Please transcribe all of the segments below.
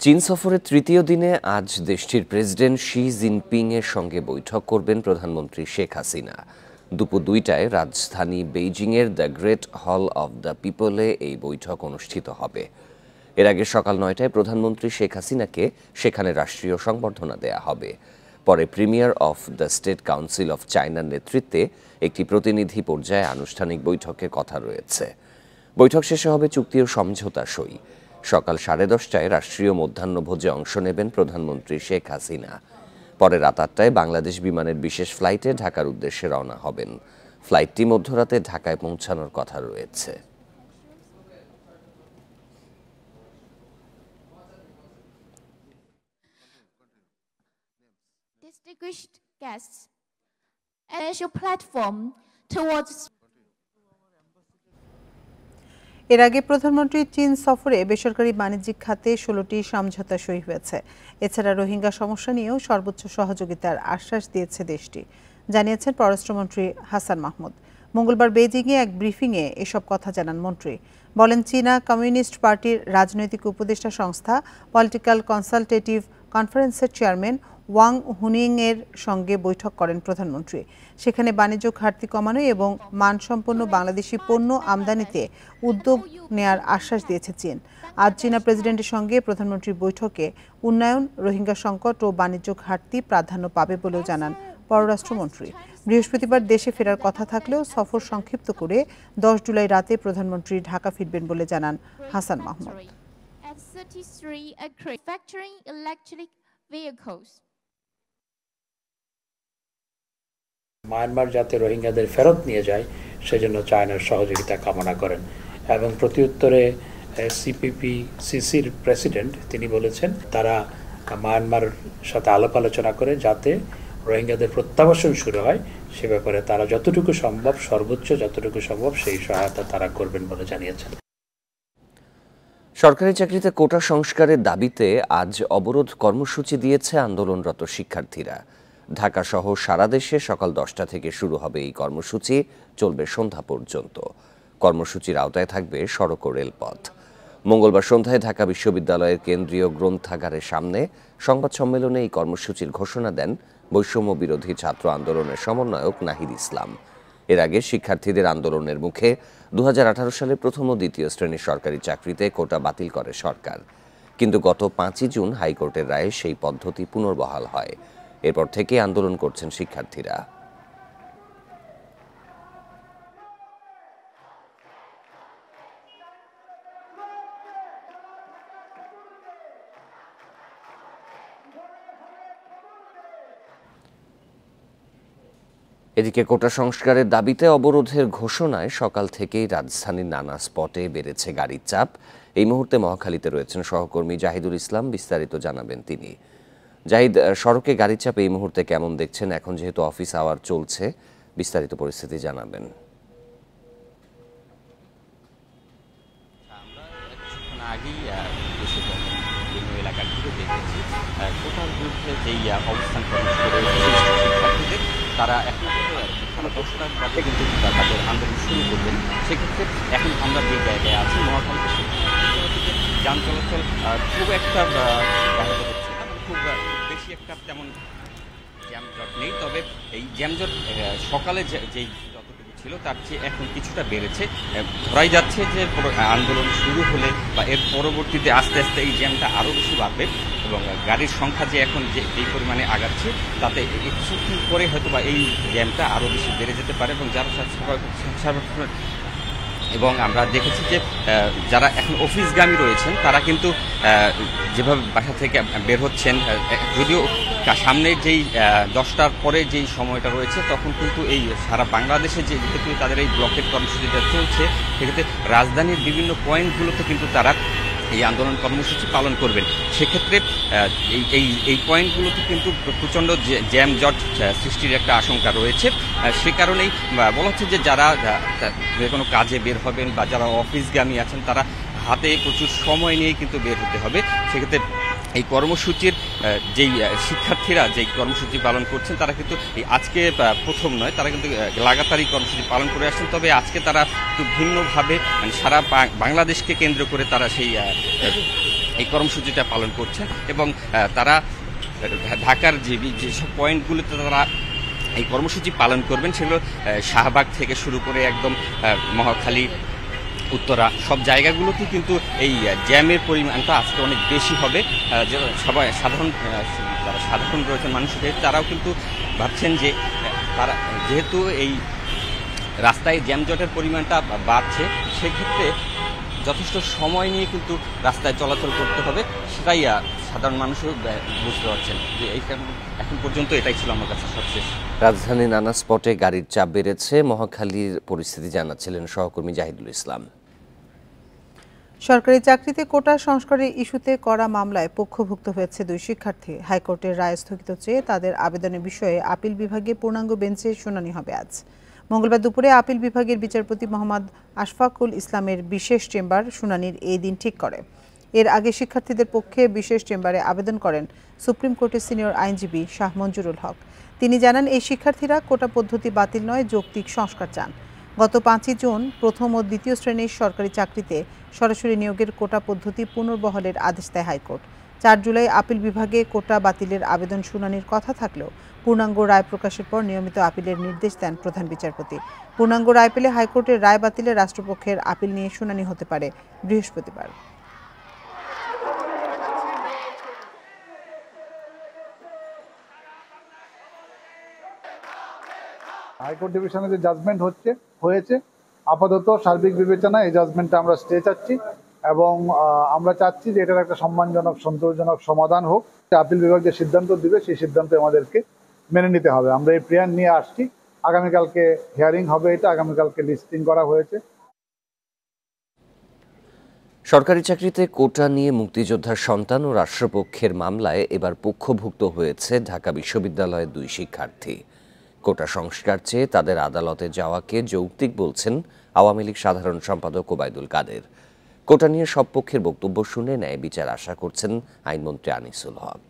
চীন সফরের তৃতীয় দিনে আজ দেশটির প্রেসিডেন্ট শি জিনপিং এর সঙ্গে বৈঠক করবেন প্রধানমন্ত্রী শেখ হাসিনা। দুপুর ২টায় রাজধানী বেইজিংয়ের দ্য গ্রেট হল অব দ্য পিপলে এই বৈঠক অনুষ্ঠিত হবে। এর আগে সকাল ৯টায় প্রধানমন্ত্রী শেখ হাসিনাকে সেখানে রাষ্ট্রীয় সংবর্ধনা দেয়া হবে। পরে premier of the state council of চায়নার নেতৃত্বে একটি প্রতিনিধি পর্যায়ে আনুষ্ঠানিক বৈঠকের কথা রয়েছে। বৈঠক শেষে হবে চুক্তি ও সমঝোতা সই। সকাল 10:30টায় রাষ্ট্রীয় মধ্যাহ্নভোজে অংশ নেবেন প্রধানমন্ত্রী শেখ হাসিনা। পরে রাত ৮টায় বাংলাদেশ বিমানের বিশেষ ফ্লাইটে ঢাকার উদ্দেশ্যে রওনা হবেন। ফ্লাইটটি মধ্যরাতে ঢাকায় পৌঁছানোর কথা রয়েছে। Distinguished guests, as your platform towards এর আগে প্রধানমন্ত্রী চীন সফরে বেসরকারি বাণিজ্যিক খাতে ১৬টি সমঝোতা সই হয়েছে। এছাড়া রোহিঙ্গা সমস্যা নিয়েও সর্বোচ্চ সহযোগিতার আশ্বাস দিয়েছে দেশটি, জানিয়েছেন পররাষ্ট্রমন্ত্রী হাসান মাহমুদ। মঙ্গলবার বেইজিংয়ে এক ব্রিফিংয়ে এসব কথা জানান মন্ত্রী। বলেন, চীনা কমিউনিস্ট পার্টির রাজনৈতিক উপদেষ্টা সংস্থা পলিটিক্যাল কনসালটেটিভ কনফারেন্সের চেয়ারম্যান ওয়াং হুনিংয়ের সঙ্গে বৈঠক করেন প্রধানমন্ত্রী। সেখানে বাণিজ্য ঘাটতি কমানো এবং মানসম্পন্ন বাংলাদেশি পণ্য আমদানিতে উদ্যোগ নেয়ার আশ্বাস দিয়েছে চীন। আজ চীনা প্রেসিডেন্টের সঙ্গে প্রধানমন্ত্রীর বৈঠকে উন্নয়ন, রোহিঙ্গা সংকট ও বাণিজ্য ঘাটতি প্রাধান্য পাবে বলেও জানান পররাষ্ট্রমন্ত্রী। বৃহস্পতিবার দেশে ফেরার কথা থাকলেও সফর সংক্ষিপ্ত করে 10 জুলাই রাতে প্রধানমন্ত্রী ঢাকা ফিরবেন বলে জানান হাসান মাহমুদ। মায়ানমার যাতে রোহিঙ্গাদের ফেরত নিয়ে যায় সেজন্য চায়নার সহযোগিতা কামনা করেন এবং প্রত্যুত্তরে সিপিপি-সিসির প্রেসিডেন্ট তিনি বলেছেন তারা মায়ানমার সাথে আলাপ আলোচনা করে যাতে রোহিঙ্গাদের প্রত্যাবাসন শুরু হয় সে ব্যাপারে তারা যতটুকু সম্ভব সর্বোচ্চ যতটুকু সম্ভব সেই সহায়তা তারা করবেন বলে জানিয়েছেন। সরকারি চাকরিতে কোটা সংস্কারের দাবিতে আজ অবরোধ কর্মসূচি দিয়েছে আন্দোলনরত শিক্ষার্থীরা। ঢাকা সহ সারা দেশে সকাল 10টা থেকে শুরু হবে এই কর্মসূচি, চলবে সন্ধ্যা পর্যন্ত। কর্মসূচির আওতায় থাকবে সড়ক ও রেলপথ। মঙ্গলবার সন্ধ্যায় ঢাকা বিশ্ববিদ্যালয়ের কেন্দ্রীয় গ্রন্থাগারের সামনে সংবাদ সম্মেলনে এই কর্মসূচির ঘোষণা দেন বৈষম্য বিরোধী ছাত্র আন্দোলনের সমন্বয়ক নাহিদ ইসলাম। এর আগে শিক্ষার্থীদের আন্দোলনের মুখে 2018 সালে প্রথম ও দ্বিতীয় শ্রেণীর সরকারি চাকরিতে কোটা বাতিল করে সরকার, কিন্তু গত 5ই জুন হাইকোর্টের রায়ে সেই পদ্ধতি পুনর্বহাল হয়। এরপর থেকে আন্দোলন করছেন শিক্ষার্থীরা। এদিকে কোটা সংস্কারের দাবিতে অবরোধের ঘোষণায় সকাল থেকেই রাজধানীর নানা স্পটে বেড়েছে গাড়ির চাপ। এই মুহূর্তে মহাখালীতে রয়েছেন সহকর্মী জাহিদুল ইসলাম, বিস্তারিত জানাবেন তিনি। জাহিদ, সড়কে গাড়ির চাপ এই মুহূর্তে কেমন দেখছেন? এখন যেহেতু অফিস আওয়ার চলছে, বিস্তারিত পরিস্থিতি জানাবেন। আগেই এলাকার ঘুরে দেখেছি কোটার বিরুদ্ধে যেই অবস্থান কর্মসূচি শিক্ষার্থীদের, তারা এখন সারা 10টার বাজে কিন্তু তাদের আন্দোলন শুরু করবেন। সেক্ষেত্রে এখন আমরা যে জায়গায় আছি মহাখালীতে যান চলাচল খুব একটা ব্যাহত হচ্ছে না, খুব বেশি একটা তেমন জ্যামজট নেই। তবে এই জ্যামজট সকালে যেই যতটুকু ছিল তার চেয়ে এখন কিছুটা বেড়েছে। ধরাই যাচ্ছে যে আন্দোলন শুরু হলে বা এর পরবর্তীতে আস্তে আস্তে এই জ্যামটা আরও বেশি বাড়বে এবং গাড়ির সংখ্যা যে এখন যেই পরিমাণে আগাচ্ছে তাতে কিছুক্ষণ পরে হয়তো বা এই জ্যামটা আরও বেশি বেড়ে যেতে পারে এবং এবং আমরা দেখেছি যে যারা এখন অফিসগামী রয়েছেন তারা কিন্তু যেভাবে বাসা থেকে বের হচ্ছেন, যদিও সামনে যেই 10টার পরে যেই সময়টা রয়েছে তখন কিন্তু এই সারা বাংলাদেশে যেহেতু তাদের এই ব্লকের কর্মসূচিটা চলছে, সেক্ষেত্রে রাজধানীর বিভিন্ন পয়েন্টগুলোতে কিন্তু তারা এই আন্দোলন কর্মসূচি পালন করবেন। সেক্ষেত্রে এই পয়েন্টগুলোতে কিন্তু প্রচণ্ড জ্যামজট সৃষ্টির একটা আশঙ্কা রয়েছে। সে কারণেই বলা হচ্ছে যে যারা যে কোনো কাজে বের হবেন বা যারা অফিসগামী আছেন তারা হাতে প্রচুর সময় নিয়ে কিন্তু বের হতে হবে। সেক্ষেত্রে এই কর্মসূচির যেই শিক্ষার্থীরা যেই কর্মসূচি পালন করছেন তারা কিন্তু এই আজকে প্রথম নয়, তারা কিন্তু লাগাতার এই কর্মসূচি পালন করে আসছেন। তবে আজকে তারা একটু ভিন্নভাবে মানে সারা বাংলাদেশকে কেন্দ্র করে তারা সেই এই কর্মসূচিটা পালন করছেন এবং তারা ঢাকার যেসব পয়েন্টগুলোতে তারা এই কর্মসূচি পালন করবেন সেগুলো শাহবাগ থেকে শুরু করে একদম মহাখালী, উত্তরা সব জায়গাগুলোতে কিন্তু এই জ্যামের পরিমাণটা আজকে অনেক বেশি হবে। সবাই সাধারণ রয়েছেন মানুষদের, তারাও কিন্তু ভাবছেন যে তারা যেহেতু এই রাস্তায় জ্যামজটের পরিমাণটা বাড়ছে, সেক্ষেত্রে যথেষ্ট সময় নিয়ে কিন্তু রাস্তায় চলাচল করতে হবে, সেটাই সাধারণ মানুষও বুঝতে পারছেন যে এখন পর্যন্ত এটাই ছিল আমার কাছে সবশেষ। রাজধানীর নানা স্পটে গাড়ির চাপ বেড়েছে, মহাখালীর পরিস্থিতি জানাচ্ছিলেন সহকর্মী জাহিদুল ইসলাম। সরকারি চাকরিতে কোটা সংস্কারের ইস্যুতে করা মামলায় পক্ষভুক্ত হয়েছে 2 শিক্ষার্থী। হাইকোর্টের রায় স্থগিত চেয়ে তাদের আবেদনের বিষয়ে আপিল বিভাগে পূর্ণাঙ্গ বেঞ্চে শুনানি হবে আজ। মঙ্গলবার দুপুরে আপিল বিভাগের বিচারপতি মোহাম্মদ আশফাকুল ইসলামের বিশেষ চেম্বার শুনানির এই দিন ঠিক করে। এর আগে শিক্ষার্থীদের পক্ষে বিশেষ চেম্বারে আবেদন করেন সুপ্রিম কোর্টের সিনিয়র আইনজীবী শাহ মঞ্জুরুল হক। তিনি জানান, এই শিক্ষার্থীরা কোটা পদ্ধতি বাতিল নয়, যৌক্তিক সংস্কার চান। গত 5ই জুন প্রথম ও দ্বিতীয় শ্রেণীর সরকারি চাকরিতে সরাসরি নিয়োগের কোটা পদ্ধতি পুনর্বহালের আদেশ দেয় হাইকোর্ট। 4 জুলাই আপিল বিভাগে কোটা বাতিলের আবেদন শুনানির কথা থাকলেও পূর্ণাঙ্গ রায় প্রকাশের পর নিয়মিত আপিলের নির্দেশ দেন প্রধান বিচারপতি। পূর্ণাঙ্গ রায় পেলে হাইকোর্টের রায় বাতিলে রাষ্ট্রপক্ষের আপিল নিয়ে শুনানি হতে পারে বৃহস্পতিবার। হাইকোর্ট ডিভিশনে যে জাজমেন্ট হয়েছে আপাতত সার্বিক বিবেচনায় এই জাজমেন্টটা আমরা স্টে চাচ্ছি এবং আমরা চাচ্ছি যে এটার একটা সম্মানজনক, সন্তোষজনক সমাধান হোক। আপিল বিভাগ যে সিদ্ধান্ত দিবে সেই সিদ্ধান্ত আমাদেরকে মেনে নিতে হবে। আমরা এই প্রেয়ার নিয়ে আসছি, আগামীকালকে হিয়ারিং হবে, এটা আগামীকালকে লিস্টিং করা হয়েছে। সরকারি চাকরিতে কোটা নিয়ে মুক্তিযোদ্ধার সন্তান ও রাষ্ট্রপক্ষের মামলায় এবার পক্ষভুক্ত হয়েছে ঢাকা বিশ্ববিদ্যালয়ের 2 শিক্ষার্থী। কোটা সংস্কার চেয়ে তাদের আদালতে যাওয়াকে যৌক্তিক বলছেন আওয়ামী লীগ সাধারণ সম্পাদক ওবায়দুল কাদের। কোটা নিয়ে সব পক্ষের বক্তব্য শুনে ন্যায় বিচার আশা করছেন আইনমন্ত্রী আনিসুল হক।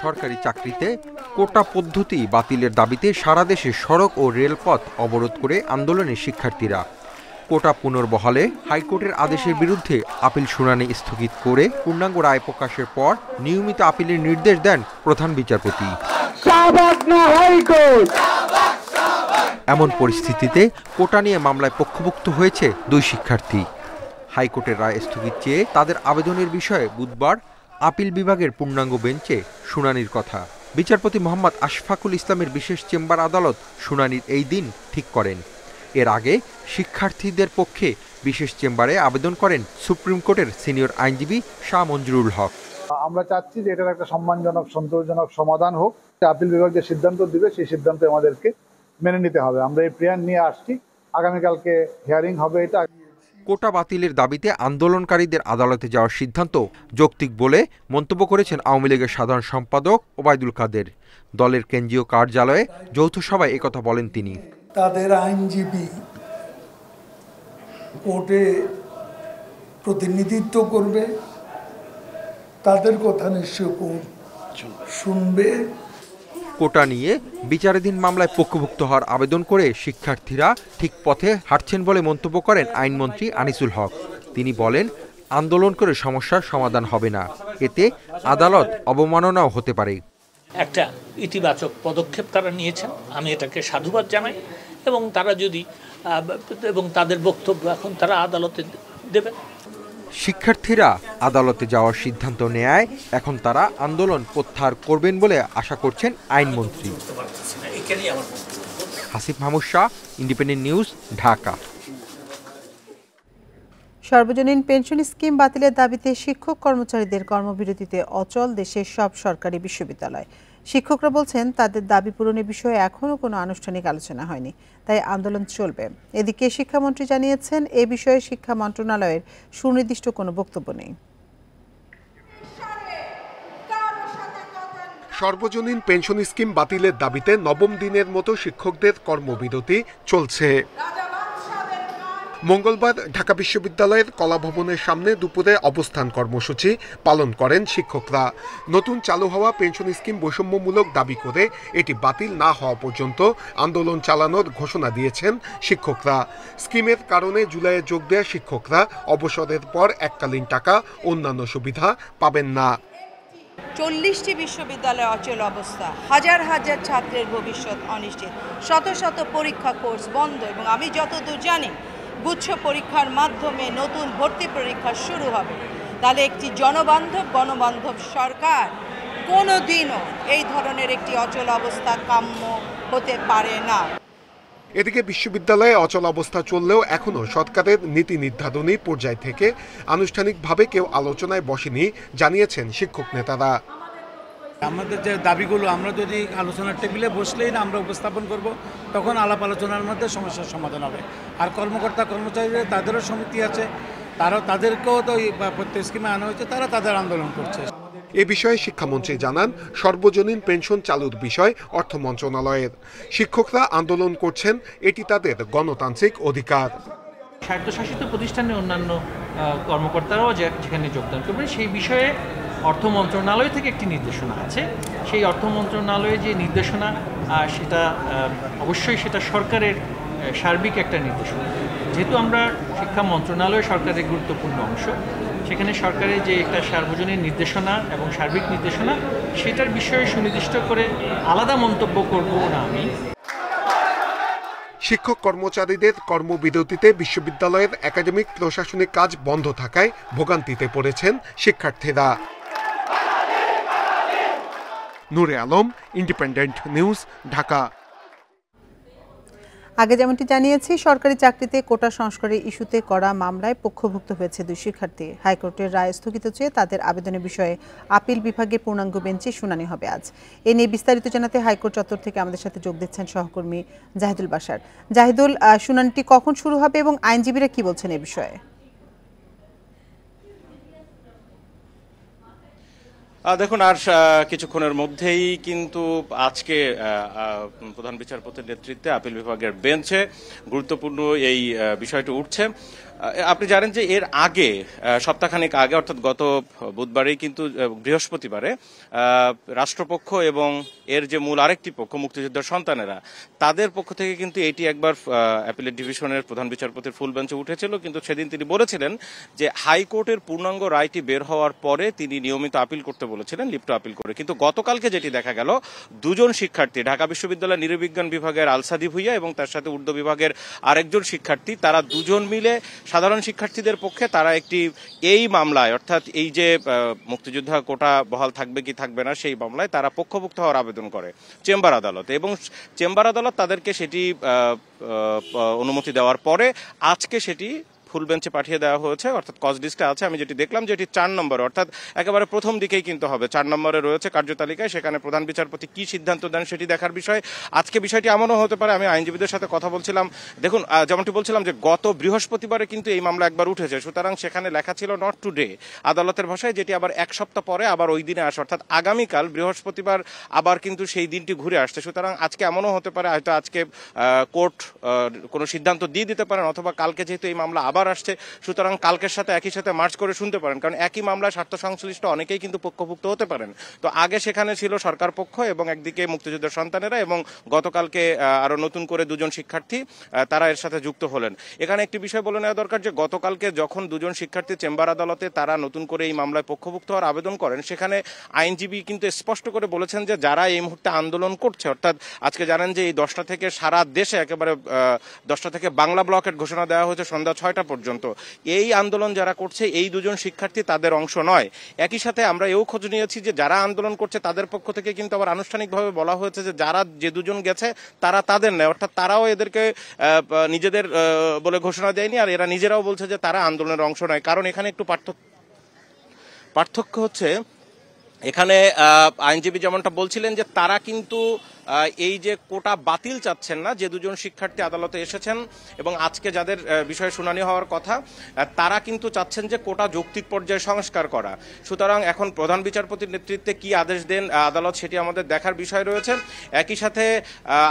সরকারি চাকরিতে কোটা পদ্ধতি বাতিলের দাবিতে সারা দেশে সড়ক ও রেলপথ অবরোধ করে আন্দোলনে শিক্ষার্থীরা। কোটা পুনর্বহালে হাইকোর্টের আদেশের বিরুদ্ধে আপিল শুনানি স্থগিত করে পূর্ণাঙ্গ রায় প্রকাশের পর নিয়মিত আপিলের নির্দেশ দেন প্রধান বিচারপতি। এমন পরিস্থিতিতে কোটা নিয়ে মামলায় পক্ষভুক্ত হয়েছে 2 শিক্ষার্থী। হাইকোর্টের রায় স্থগিত চেয়ে তাদের আবেদনের বিষয়ে বুধবার আপিল বিভাগের পূর্ণাঙ্গ বেঞ্চে শুনানির কথা। বিচারপতি মোহাম্মদ আশফাকুল ইসলামের বিশেষ চেম্বার আদালত শুনানির এই দিন ঠিক করেন। এর আগে শিক্ষার্থীদের পক্ষে বিশেষ চেম্বারে আবেদন করেন সুপ্রিম কোর্টের সিনিয়র আইনজীবী শাহ মঞ্জুরুল হক। আমরা চাচ্ছি যে এটার একটা সম্মানজনক, সন্তোষজনক সমাধান হোক। আপিল বিভাগ যে সিদ্ধান্ত দিবে সেই সিদ্ধান্ত আমাদেরকে মেনে নিতে হবে। আমরা এই প্রেয়ার নিয়ে আসছি, আগামীকালকে হিয়ারিং হবে, এটা। কোটা বাতিলের দাবিতে আন্দোলনকারীদের আদালতে যাওয়ার সিদ্ধান্ত যৌক্তিক বলে মন্তব্য করেছেন আওয়ামী লীগের সাধারণ সম্পাদক ওবায়দুল কাদের। দলের কেন্দ্রীয় কার্যালয়ে যৌথ সভায় একথা বলেন তিনি। তাদের আইনজীবী কোর্টে প্রতিনিধিত্ব করবে, তাদের কথা নিশ্চয় কোর্ট শুনবে। কোটা নিয়ে বিচারাধীন মামলায় পক্ষভুক্ত হওয়ার আবেদন করে শিক্ষার্থীরা ঠিক পথে হাঁটছেন বলে মন্তব্য করেন আইনমন্ত্রী আনিসুল হক। তিনি বলেন, আন্দোলন করে সমস্যার সমাধান হবে না, এতে আদালত অবমাননাও হতে পারে। একটা ইতিবাচক পদক্ষেপ তারা নিয়েছেন, আমি এটাকে সাধুবাদ জানাই এবং তারা যদি এবং তাদের বক্তব্য এখন তারা আদালতে দেবেন। শিক্ষার্থীরা আদালতে যাওয়ার সিদ্ধান্ত নেয়, এখন তারা আন্দোলন প্রত্যাহার করবেন বলে আশা করছেন আইনমন্ত্রী। Hasif Mahmud Shah, independent news, Dhaka. সর্বজনীন পেনশন স্কিম বাতিলের দাবিতে শিক্ষক কর্মচারীদের কর্মবিরতিতে অচল দেশের সব সরকারি বিশ্ববিদ্যালয়। শিক্ষকরা বলছেন, তাদের দাবি পূরণের বিষয়ে এখনও কোনো আনুষ্ঠানিক আলোচনা হয়নি, তাই আন্দোলন চলবে। এদিকে শিক্ষামন্ত্রী জানিয়েছেন, এ বিষয়ে শিক্ষা মন্ত্রণালয়ের সুনির্দিষ্ট কোনো বক্তব্য নেই। সর্বজনীন পেনশন স্কিম বাতিলের দাবিতে নবম দিনের মতো শিক্ষকদের কর্মবিরতি চলছে। মঙ্গলবার ঢাকা বিশ্ববিদ্যালয়ের কলা ভবনের সামনে দুপুরে অবস্থান কর্মসূচি পালন করেন শিক্ষকরা। নতুন চালু হওয়া পেনশন স্কিম বৈষম্যমূলক দাবি করে এটি বাতিল না হওয়া পর্যন্ত আন্দোলন চালানোর ঘোষণা দিয়েছেন শিক্ষকরা। স্কিমের কারণে জুলাইয়ে যোগ দেয়া শিক্ষকরা অবসরের পর এককালীন টাকা অন্যান্য সুবিধা পাবেন না। 40টি বিশ্ববিদ্যালয়ে অচল অবস্থা, হাজার হাজার ছাত্রের ভবিষ্যৎ অনিশ্চিত, শত শত পরীক্ষা কোর্স বন্ধ এবং আমি যতদূর জানি গুচ্ছ পরীক্ষার মাধ্যমে নতুন ভর্তি পরীক্ষা শুরু হবে। তাহলে একটি গণবান্ধব সরকার কোনোদিনও এই ধরনের একটি অচল অবস্থা কাম্য হতে পারে না। এদিকে বিশ্ববিদ্যালয়ে অচল অবস্থা চললেও এখনও সরকারের নীতি নির্ধারণী পর্যায় থেকে আনুষ্ঠানিকভাবে কেউ আলোচনায় বসেনি জানিয়েছেন শিক্ষক নেতারা। আমাদের যে দাবিগুলো আমরা যদি আলোচনার টেবিলে বসলেই না আমরা উপস্থাপন করব, তখন আলাপ আলোচনার মধ্যে সমস্যার সমাধান হবে। আর কর্মকর্তা কর্মচারীরা তাদেরও সমিতি আছে, তাদেরকেও তো প্রত্যেক স্কিমে আনা হয়েছে, তারা তাদের আন্দোলন করছে। এ বিষয়ে শিক্ষামন্ত্রী জানান, সর্বজনীন পেনশন চালুর বিষয় অর্থ মন্ত্রণালয়ের। শিক্ষকরা আন্দোলন করছেন, এটি তাদের গণতান্ত্রিক অধিকার। স্বায়ত্তশাসিত প্রতিষ্ঠানের অন্যান্য কর্মকর্তারাও যেখানে যোগদান করবেন সেই বিষয়ে অর্থ মন্ত্রণালয় থেকে একটি নির্দেশনা আছে। সেই অর্থ মন্ত্রণালয়ে যে নির্দেশনা সেটা অবশ্যই সেটা সরকারের সার্বিক একটা নির্দেশনা। যেহেতু আমরা শিক্ষা মন্ত্রণালয় সরকারের গুরুত্বপূর্ণ অংশ, সেখানে সরকারের যে একটা সার্বজনীন নির্দেশনা এবং সার্বিক নির্দেশনা সেটার বিষয়ে সুনির্দিষ্ট করে আলাদা মন্তব্য করব না আমি। শিক্ষক কর্মচারীদের কর্মবিরতিতে বিশ্ববিদ্যালয়ের একাডেমিক প্রশাসনিক কাজ বন্ধ থাকায় ভোগান্তিতে পড়েছেন শিক্ষার্থীরা। নূরে আলম, ইন্ডিপেন্ডেন্ট নিউজ, ঢাকা। আগে যেমনটি জানিয়েছি, সরকারি চাকরিতে কোটা সংস্কারের ইস্যুতে করা মামলায় পক্ষভুক্ত হয়েছে 2 শিক্ষার্থী। হাইকোর্টের রায় স্থগিত চেয়ে তাদের আবেদনের বিষয়ে আপিল বিভাগের পূর্ণাঙ্গ বেঞ্চে শুনানি হবে আজ। এ নিয়ে বিস্তারিত জানাতে হাইকোর্ট চত্বর থেকে আমাদের সাথে যোগ দিচ্ছেন সহকর্মী জাহিদুল বাশার। জাহিদুল, শুনানিটি কখন শুরু হবে এবং আইনজীবীরা কি বলছেন এ বিষয়ে? দেখুন, আর কিছুক্ষণের মধ্যেই কিন্তু আজকে প্রধান বিচারপতির নেতৃত্বে আপিল বিভাগের বেঞ্চে গুরুত্বপূর্ণ এই বিষয়টি উঠছে। আপনি জানেন যে এর আগে সপ্তাহখানেক আগে অর্থাৎ গত বুধবারেই কিন্তু বৃহস্পতিবারে রাষ্ট্রপক্ষ এবং এর যে মূল আরেকটি পক্ষ মুক্তিযোদ্ধার সন্তানেরা তাদের পক্ষ থেকে কিন্তু এটি একবার অ্যাপিলেট ডিভিশনের প্রধান বিচারপতির ফুল বেঞ্চে উঠেছিল। কিন্তু সেদিন তিনি বলেছিলেন যে হাইকোর্টের পূর্ণাঙ্গ রায়টি বের হওয়ার পরে তিনি নিয়মিত আপিল করতে বলেছিলেন, লিপ্ট আপিল করে। কিন্তু গতকালকে যেটি দেখা গেল, 2 জন শিক্ষার্থী, ঢাকা বিশ্ববিদ্যালয়ের নৃবিজ্ঞান বিভাগের আলসাদি ভুইয়া এবং তার সাথে উর্দু বিভাগের আরেকজন শিক্ষার্থী, তারা 2 জন মিলে সাধারণ শিক্ষার্থীদের পক্ষে তারা একটি এই মামলায় অর্থাৎ এই যে মুক্তিযোদ্ধা কোটা বহাল থাকবে কি থাকবে না সেই মামলায় তারা পক্ষভুক্ত হওয়ার আবেদন করে চেম্বার আদালতে, এবং চেম্বার আদালত তাদেরকে সেটি অনুমতি দেওয়ার পরে আজকে সেটি ফুল বেঞ্চে পাঠিয়ে দেওয়া হয়েছে। অর্থাৎ কজ লিস্টে আছে, আমি যেটি দেখলাম যে এটি 4 নম্বরে অর্থাৎ একেবারে প্রথম দিকেই কিন্তু হবে, 4 নম্বরে রয়েছে কার্যতালিকায়। সেখানে প্রধান বিচারপতি কি সিদ্ধান্ত দেন সেটি দেখার বিষয়। আজকে বিষয়টি এমনও হতে পারে, আমি আইনজীবীদের সাথে কথা বলছিলাম, দেখুন যেমনটি বলছিলাম যে গত বৃহস্পতিবারে কিন্তু এই মামলা একবার উঠেছে, সুতরাং সেখানে লেখা ছিল নট টুডে আদালতের ভাষায়, যেটি আবার 1 সপ্তাহ পরে আবার ওই দিনে আসে, অর্থাৎ আগামীকাল বৃহস্পতিবার আবার কিন্তু সেই দিনটি ঘুরে আসছে। সুতরাং আজকে এমনও হতে পারে হয়তো আজকে কোর্ট কোনো সিদ্ধান্ত দিয়ে দিতে পারেন, অথবা কালকে যেহেতু এই মামলা আবার আসছে সুতরাং কালকের সাথে একই সাথে মার্চ করে শুনতে পারেন, কারণ একই মামলায় স্বার্থ সংশ্লিষ্ট অনেকেই কিন্তু পক্ষভুক্ত হতে পারেন। তো আগে সেখানে ছিল সরকার পক্ষ এবং একদিকে মুক্তিযোদ্ধার সন্তানেরা, এবং গতকালকে আরো নতুন করে 2 জন শিক্ষার্থী তারা এর সাথে যুক্ত হলেন। এখানে একটি বিষয় বলে নেওয়া দরকার যে গতকালকে যখন 2 জন শিক্ষার্থী চেম্বার আদালতে তারা নতুন করে এই মামলায় পক্ষভুক্ত হওয়ার আবেদন করেন, সেখানে আইনজীবী কিন্তু স্পষ্ট করে বলেছেন যে যারা এই মুহূর্তে আন্দোলন করছে, অর্থাৎ আজকে জানেন যে এই 10টা থেকে সারা দেশে একেবারে 10টা থেকে বাংলা ব্লকেট ঘোষণা দেওয়া হয়েছে সন্ধ্যা 6টা পর্যন্ত, এই আন্দোলন যারা করছে এই 2 জন শিক্ষার্থী তাদের অংশ নয়। একই সাথে আমরা এও খোঁজ নিয়েছি যে যারা আন্দোলন করছে তাদের পক্ষ থেকে কিন্তু আবার আনুষ্ঠানিকভাবে বলা হয়েছে যে যারা যে 2 জন গেছে তারা তাদের নয়, অর্থাৎ তারাও এদেরকে নিজেদের বলে ঘোষণা দেয়নি, আর এরা নিজেরাও বলছে যে তারা আন্দোলনের অংশ নয়। কারণ এখানে একটু পার্থক্য হচ্ছে, এখানে আইনজীবী যেমনটা বলছিলেন যে তারা কিন্তু এই যে কোটা বাতিল চাচ্ছেন না, যে দুজন শিক্ষার্থী আদালতে এসেছেন এবং আজকে যাদের বিষয়ে শুনানি হওয়ার কথা, তারা কিন্তু চাচ্ছেন যে কোটা যৌক্তিক পর্যায়ে সংস্কার করা। সুতরাং এখন প্রধান বিচারপতির নেতৃত্বে কি আদেশ দেন আদালত, সেটি আমাদের দেখার বিষয় রয়েছে। একই সাথে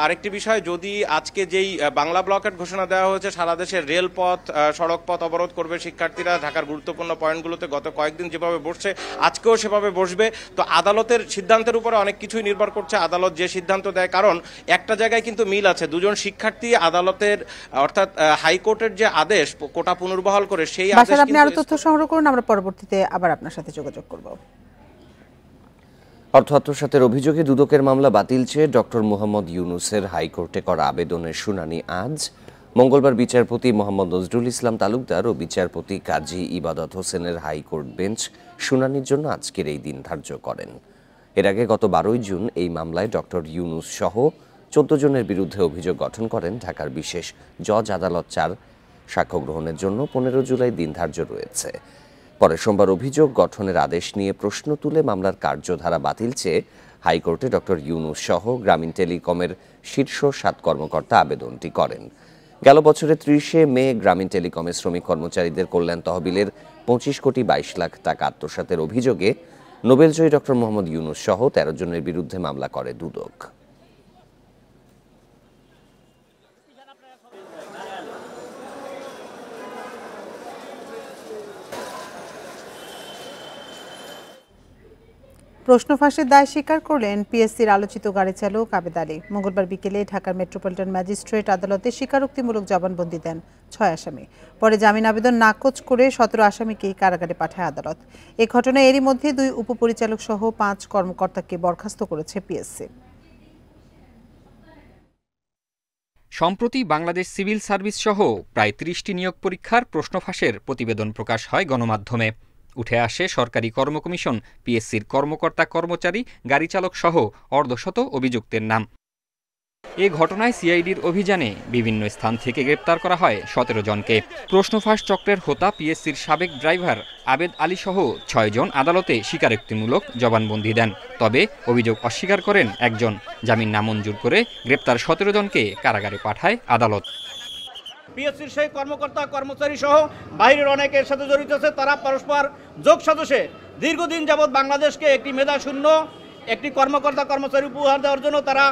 আরেকটি বিষয়, যদি আজকে যেই বাংলা ব্লকেট ঘোষণা দেওয়া হয়েছে, সারা দেশের রেলপথ সড়ক পথ অবরোধ করবে শিক্ষার্থীরা, ঢাকার গুরুত্বপূর্ণ পয়েন্টগুলোতে গত কয়েকদিন যেভাবে বসছে আজকেও সেভাবে বসবে। তো আদালতের সিদ্ধান্তের উপরে অনেক কিছুই নির্ভর করছে, আদালত যে সিদ্ধান্ত দেয়। কারণ একটা জায়গায় কিন্তু মিল আছে, দুজন শিক্ষার্থী আদালতের অর্থাৎ হাইকোর্টের যে আদেশ কোটা পুনর্বহাল করে সেই আদেশ। আপনি আরো তথ্য সংগ্রহ করুন, আমরা পরবর্তীতে আবার আপনার সাথে যোগাযোগ করব। অর্থ আত্মসাতের অভিযোগে দুদকের মামলা বাতিল চেয়ে ডক্টর মোহাম্মদ ইউনূসের হাইকোর্টে করা আবেদনের শুনানি আজ। মঙ্গলবার বিচারপতি মোহাম্মদ নজরুল ইসলাম তালুকদার ও বিচারপতি কাজী ইবাদত হোসেনের হাইকোর্ট বেঞ্চ শুনানির জন্য আজকের এই দিন ধার্য করেন। এর আগে গত 12 জুন এই মামলায় ডক্টর ইউনূস সহ 14 জনের বিরুদ্ধে অভিযোগ গঠন করেন ঢাকার বিশেষ জজ আদালত 4। সাক্ষ্য গ্রহণের জন্য 15 জুলাই দিন ধার্য রয়েছে। পরে সোমবার অভিযোগ গঠনের আদেশ নিয়ে প্রশ্ন তুলে মামলার কার্যধারা বাতিল চেয়ে হাইকোর্টে ডক্টর ইউনূস সহ গ্রামীণ টেলিকমের শীর্ষ 7 কর্মকর্তা আবেদনটি করেন। গেল বছরের 30 মে গ্রামীণ টেলিকমের শ্রমিক কর্মচারীদের কল্যাণ তহবিলের 25 কোটি 22 লাখ টাকা আত্মসাতের অভিযোগে নোবেলজয়ী ডক্টর মোহাম্মদ ইউনূস সহ 13 জনের বিরুদ্ধে মামলা করে দুদক। প্রশ্ন ফাঁসের দায় স্বীকার করলেন পিএসসির আলোচিত গাড়ি চালক আবেদ আলী। মঙ্গলবার বিকেলে ঢাকার মেট্রোপলিটন ম্যাজিস্ট্রেট আদালতে স্বীকারোক্তিমূলক জবানবন্দি দেন 6 আসামি। পরে জামিন আবেদন নাকচ করে 17 আসামিকেই কারাগারে পাঠায় আদালত। এ ঘটনায় এরই মধ্যে 2 উপপরিচালক সহ 5 কর্মকর্তাকে বরখাস্ত করেছে পিএসসি। সম্প্রতি বাংলাদেশ সিভিল সার্ভিস সহ প্রায় 30টি নিয়োগ পরীক্ষার প্রশ্ন ফাঁসের প্রতিবেদন প্রকাশ হয় গণমাধ্যমে। উঠে আসে সরকারি কর্ম কমিশন, পিএসসির কর্মকর্তা কর্মচারী, গাড়ি চালক সহ অর্ধশত অভিযুক্তের নাম। এ ঘটনায় সিআইডির অভিযানে বিভিন্ন স্থান থেকে গ্রেপ্তার করা হয় 17 জনকে। প্রশ্নফাঁস চক্রের হোতা পিএসসির সাবেক ড্রাইভার আবেদ আলী সহ 6 জন আদালতে স্বীকারোক্তিমূলক জবানবন্দি দেন। তবে অভিযোগ অস্বীকার করেন একজন। জামিন নামঞ্জুর করে গ্রেপ্তার 17 জনকে কারাগারে পাঠায় আদালত। পিএসসির সেই কর্মকর্তা কর্মচারী সহ বাইরের অনেকের সাথে জড়িত আছে। তারা পরস্পর যোগ সদস্যে দীর্ঘদিন যাবৎ বাংলাদেশকে একটি মেধাশূন্য একটি কর্মকর্তা কর্মচারী উপহার দেওয়ার জন্য তারা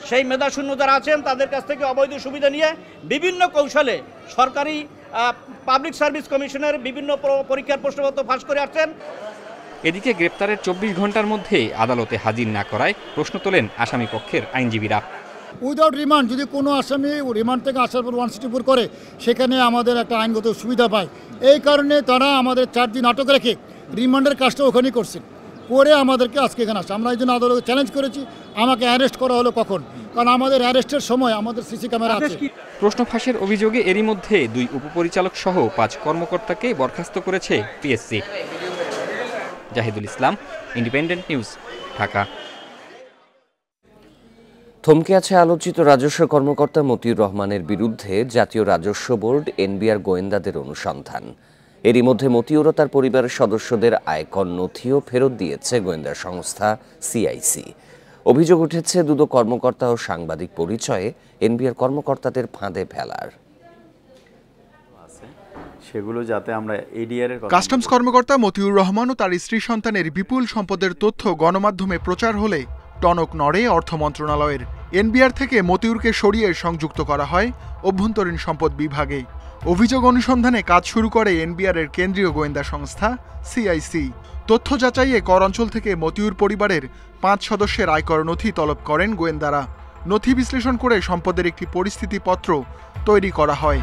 সেই মেধাশূন্য যারা আছেন তাদের কাছ থেকে অবৈধ সুবিধা নিয়ে বিভিন্ন কৌশলে সরকারি পাবলিক সার্ভিস কমিশনের বিভিন্ন পরীক্ষার প্রশ্নপত্র ফাঁস করে আসছেন। এদিকে গ্রেপ্তারের 24 ঘন্টার মধ্যে আদালতে হাজির না করায় প্রশ্ন তোলেন আসামি পক্ষের আইনজীবীরা। উইদাউট রিমান্ড যদি কোনো আসামি রিমান্ড থেকে আসার পর 164 করে, সেখানে আমাদের একটা আইনগত সুবিধা পায়। এই কারণে তারা আমাদের 4 দিন আটক রেখে রিমান্ডের কাজটা ওখানেই করছে, করে আমাদেরকে আজকে এখানে আসে। আমরা এই জন্য আদালতে চ্যালেঞ্জ করেছি, আমাকে অ্যারেস্ট করা হলো কখন, কারণ আমাদের অ্যারেস্টের সময় আমাদের সিসি ক্যামেরা আছে। প্রশ্ন ফাঁসের অভিযোগে এরই মধ্যে 2 উপপরিচালক সহ 5 কর্মকর্তাকে বরখাস্ত করেছে পিএসসি। জাহিদুল ইসলাম, ইন্ডিপেন্ডেন্ট নিউজ, ঢাকা। থমকে আছে আলোচিত রাজস্ব কর্মকর্তা মতিউর রহমানের বিরুদ্ধে জাতীয় রাজস্ব বোর্ড এনবিআর গোয়েন্দাদের অনুসন্ধান। এরই মধ্যে মতিউর ও তার পরিবারের সদস্যদের আয়কর নথিও ফেরত দিয়েছে গোয়েন্দা সংস্থা সিআইসি। অভিযোগ উঠেছে দুদক কর্মকর্তা ও সাংবাদিক পরিচয়ে এনবিআর কর্মকর্তাদের ফাঁদে ফেলার। সেগুলো যাতে আমরা এডিআর এর কাস্টমস কর্মকর্তা মতিউর রহমান ও তার স্ত্রী সন্তানের বিপুল সম্পদের তথ্য গণমাধ্যমে প্রচার হলে টনক নড়ে অর্থ মন্ত্রণালয়ের। এনবিআর থেকে মতিউরকে সরিয়ে সংযুক্ত করা হয় অভ্যন্তরীণ সম্পদ বিভাগে। অভিযোগ অনুসন্ধানে কাজ শুরু করে এনবিআর এর কেন্দ্রীয় গোয়েন্দা সংস্থা সিআইসি। তথ্য যাচাইয়ে কর অঞ্চল থেকে মতিউর পরিবারের 5 সদস্যের আয়কর নথি তলব করেন গোয়েন্দারা। নথি বিশ্লেষণ করে সম্পদের একটি পরিস্থিতিপত্র তৈরি করা হয়।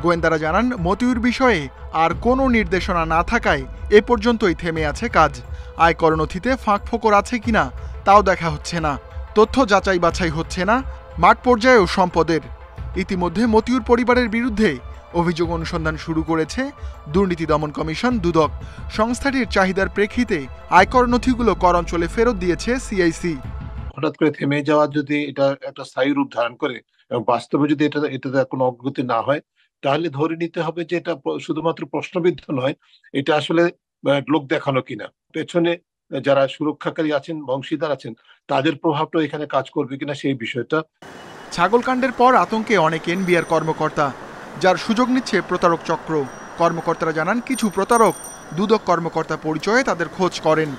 গোয়েন্দারা জানান, মতিউর বিষয়ে আর কোনো নির্দেশনা না থাকায় এ পর্যন্তই থেমে আছে কাজ। আয়কর নথিতে ফাঁকফোকর আছে কিনা তাও দেখা হচ্ছে না। তথ্য যাচাই বাছাই হচ্ছে না মাঠ পর্যায়েও সম্পদের। ইতিমধ্যে মতিউর পরিবারের বিরুদ্ধে অভিযোগ অনুসন্ধান শুরু করেছে দুর্নীতি দমন কমিশন দুদক। সংস্থাটির চাহিদার প্রেক্ষিতে আয়কর নথিগুলো কর অঞ্চলে ফেরত দিয়েছে সিআইসি। হঠাৎ করে থেমে যাওয়া যদি এটা একটা স্থায়ী রূপ ধারণ করে এবং বাস্তবে যদি এটাতে কোনো অগ্রগতি না হয়, তাহলে ধরে নিতে হবে যে এটা শুধুমাত্র প্রশ্নবিদ্ধ নয়, এটা আসলে লোক দেখানো কিনা। পেছনে যারা সুরক্ষাকারী আছেন, অংশীদার আছেন, তাদের প্রভাবটা এখানে কাজ করবে কিনা সেই বিষয়টা। ছাগলকাণ্ডের পর আতঙ্কে অনেক এনবিআর কর্মকর্তা, যার সুযোগ নিচ্ছে প্রতারক চক্র। কর্মকর্তারা জানান কিছু প্রতারক দুদক কর্মকর্তা পরিচয়ে তাদের খোঁজ করেন।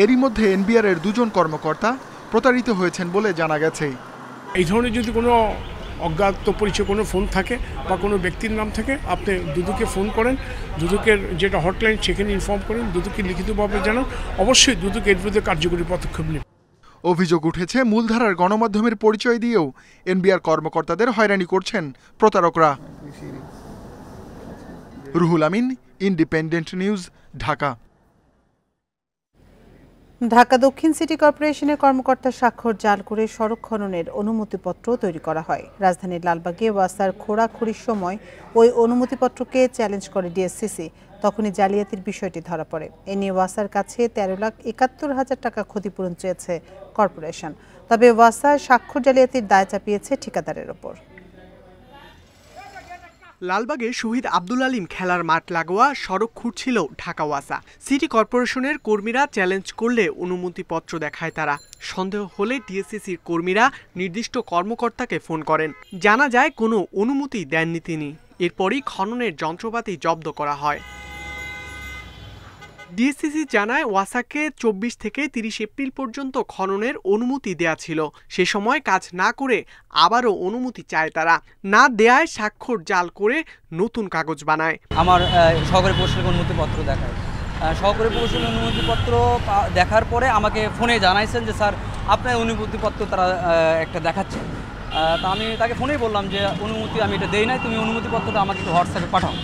এরই মধ্যে এনবিআর এর 2 জন কর্মকর্তা প্রতারিত হয়েছেন বলে জানা গেছে। এই ধরনের যদি কোনো অজ্ঞাত পরিচয় কোনো ফোন থাকে বা কোনো ব্যক্তির নাম থাকে, আপনি দুদকে ফোন করেন, দুদকের যেটা হটলাইন সেখানে ইনফর্ম করেন, দুদকে লিখিতভাবে জানান, অবশ্যই দুদক এর বিরুদ্ধে কার্যকরী পদক্ষেপ নেবে। অভিযোগ উঠেছে মূলধারার গণমাধ্যমের পরিচয় দিয়েও এনবিআর কর্মকর্তাদের হয়রানি করছেন প্রতারকরা। Ruhul Amin, independent news, Dhaka. ঢাকা দক্ষিণ সিটি কর্পোরেশনের কর্মকর্তার স্বাক্ষর জাল করে সড়ক খননের অনুমতিপত্র তৈরি করা হয়। রাজধানীর লালবাগে ওয়াসার খোঁড়াখুড়ির সময় ওই অনুমতিপত্রকে চ্যালেঞ্জ করে ডিএসসিসি। তখনই জালিয়াতির বিষয়টি ধরা পড়ে। এ নিয়ে ওয়াসার কাছে 13,71,000 টাকা ক্ষতিপূরণ চেয়েছে কর্পোরেশন। তবে ওয়াসা স্বাক্ষর জালিয়াতির দায় চাপিয়েছে ঠিকাদারের ওপর। লালবাগে শহীদ আব্দুল আলিম খেলার মাঠ লাগোয়া সড়ক খুঁড়ছিল ঢাকা ওয়াসা। সিটি কর্পোরেশনের কর্মীরা চ্যালেঞ্জ করলে অনুমতিপত্র দেখায় তারা। সন্দেহ হলে ডিএসসিসির কর্মীরা নির্দিষ্ট কর্মকর্তাকে ফোন করেন। জানা যায় কোনো অনুমতি দেননি তিনি। এরপরই খননের যন্ত্রপাতি জব্দ করা হয়। ডিএসসিসি জানায় ওয়াসাকে 24 থেকে 30 এপ্রিল পর্যন্ত খননের অনুমতি দেয়া ছিল। সে সময় কাজ না করে আবারও অনুমতি চায় তারা। না দেয়ায় স্বাক্ষর জাল করে নতুন কাগজ বানায়। আমার সহকারী প্রকৌশলী অনুমতিপত্র দেখায়। সহকারী প্রকৌশলী অনুমতিপত্র দেখার পরে আমাকে ফোনে জানাইছেন যে স্যার আপনার অনুমতিপত্র তারা একটা দেখাচ্ছে। তা আমি তাকে ফোনেই বললাম যে অনুমতি আমি এটা দেই নাই, তুমি অনুমতিপত্রটা আমাকে একটু হোয়াটসঅ্যাপে পাঠাও।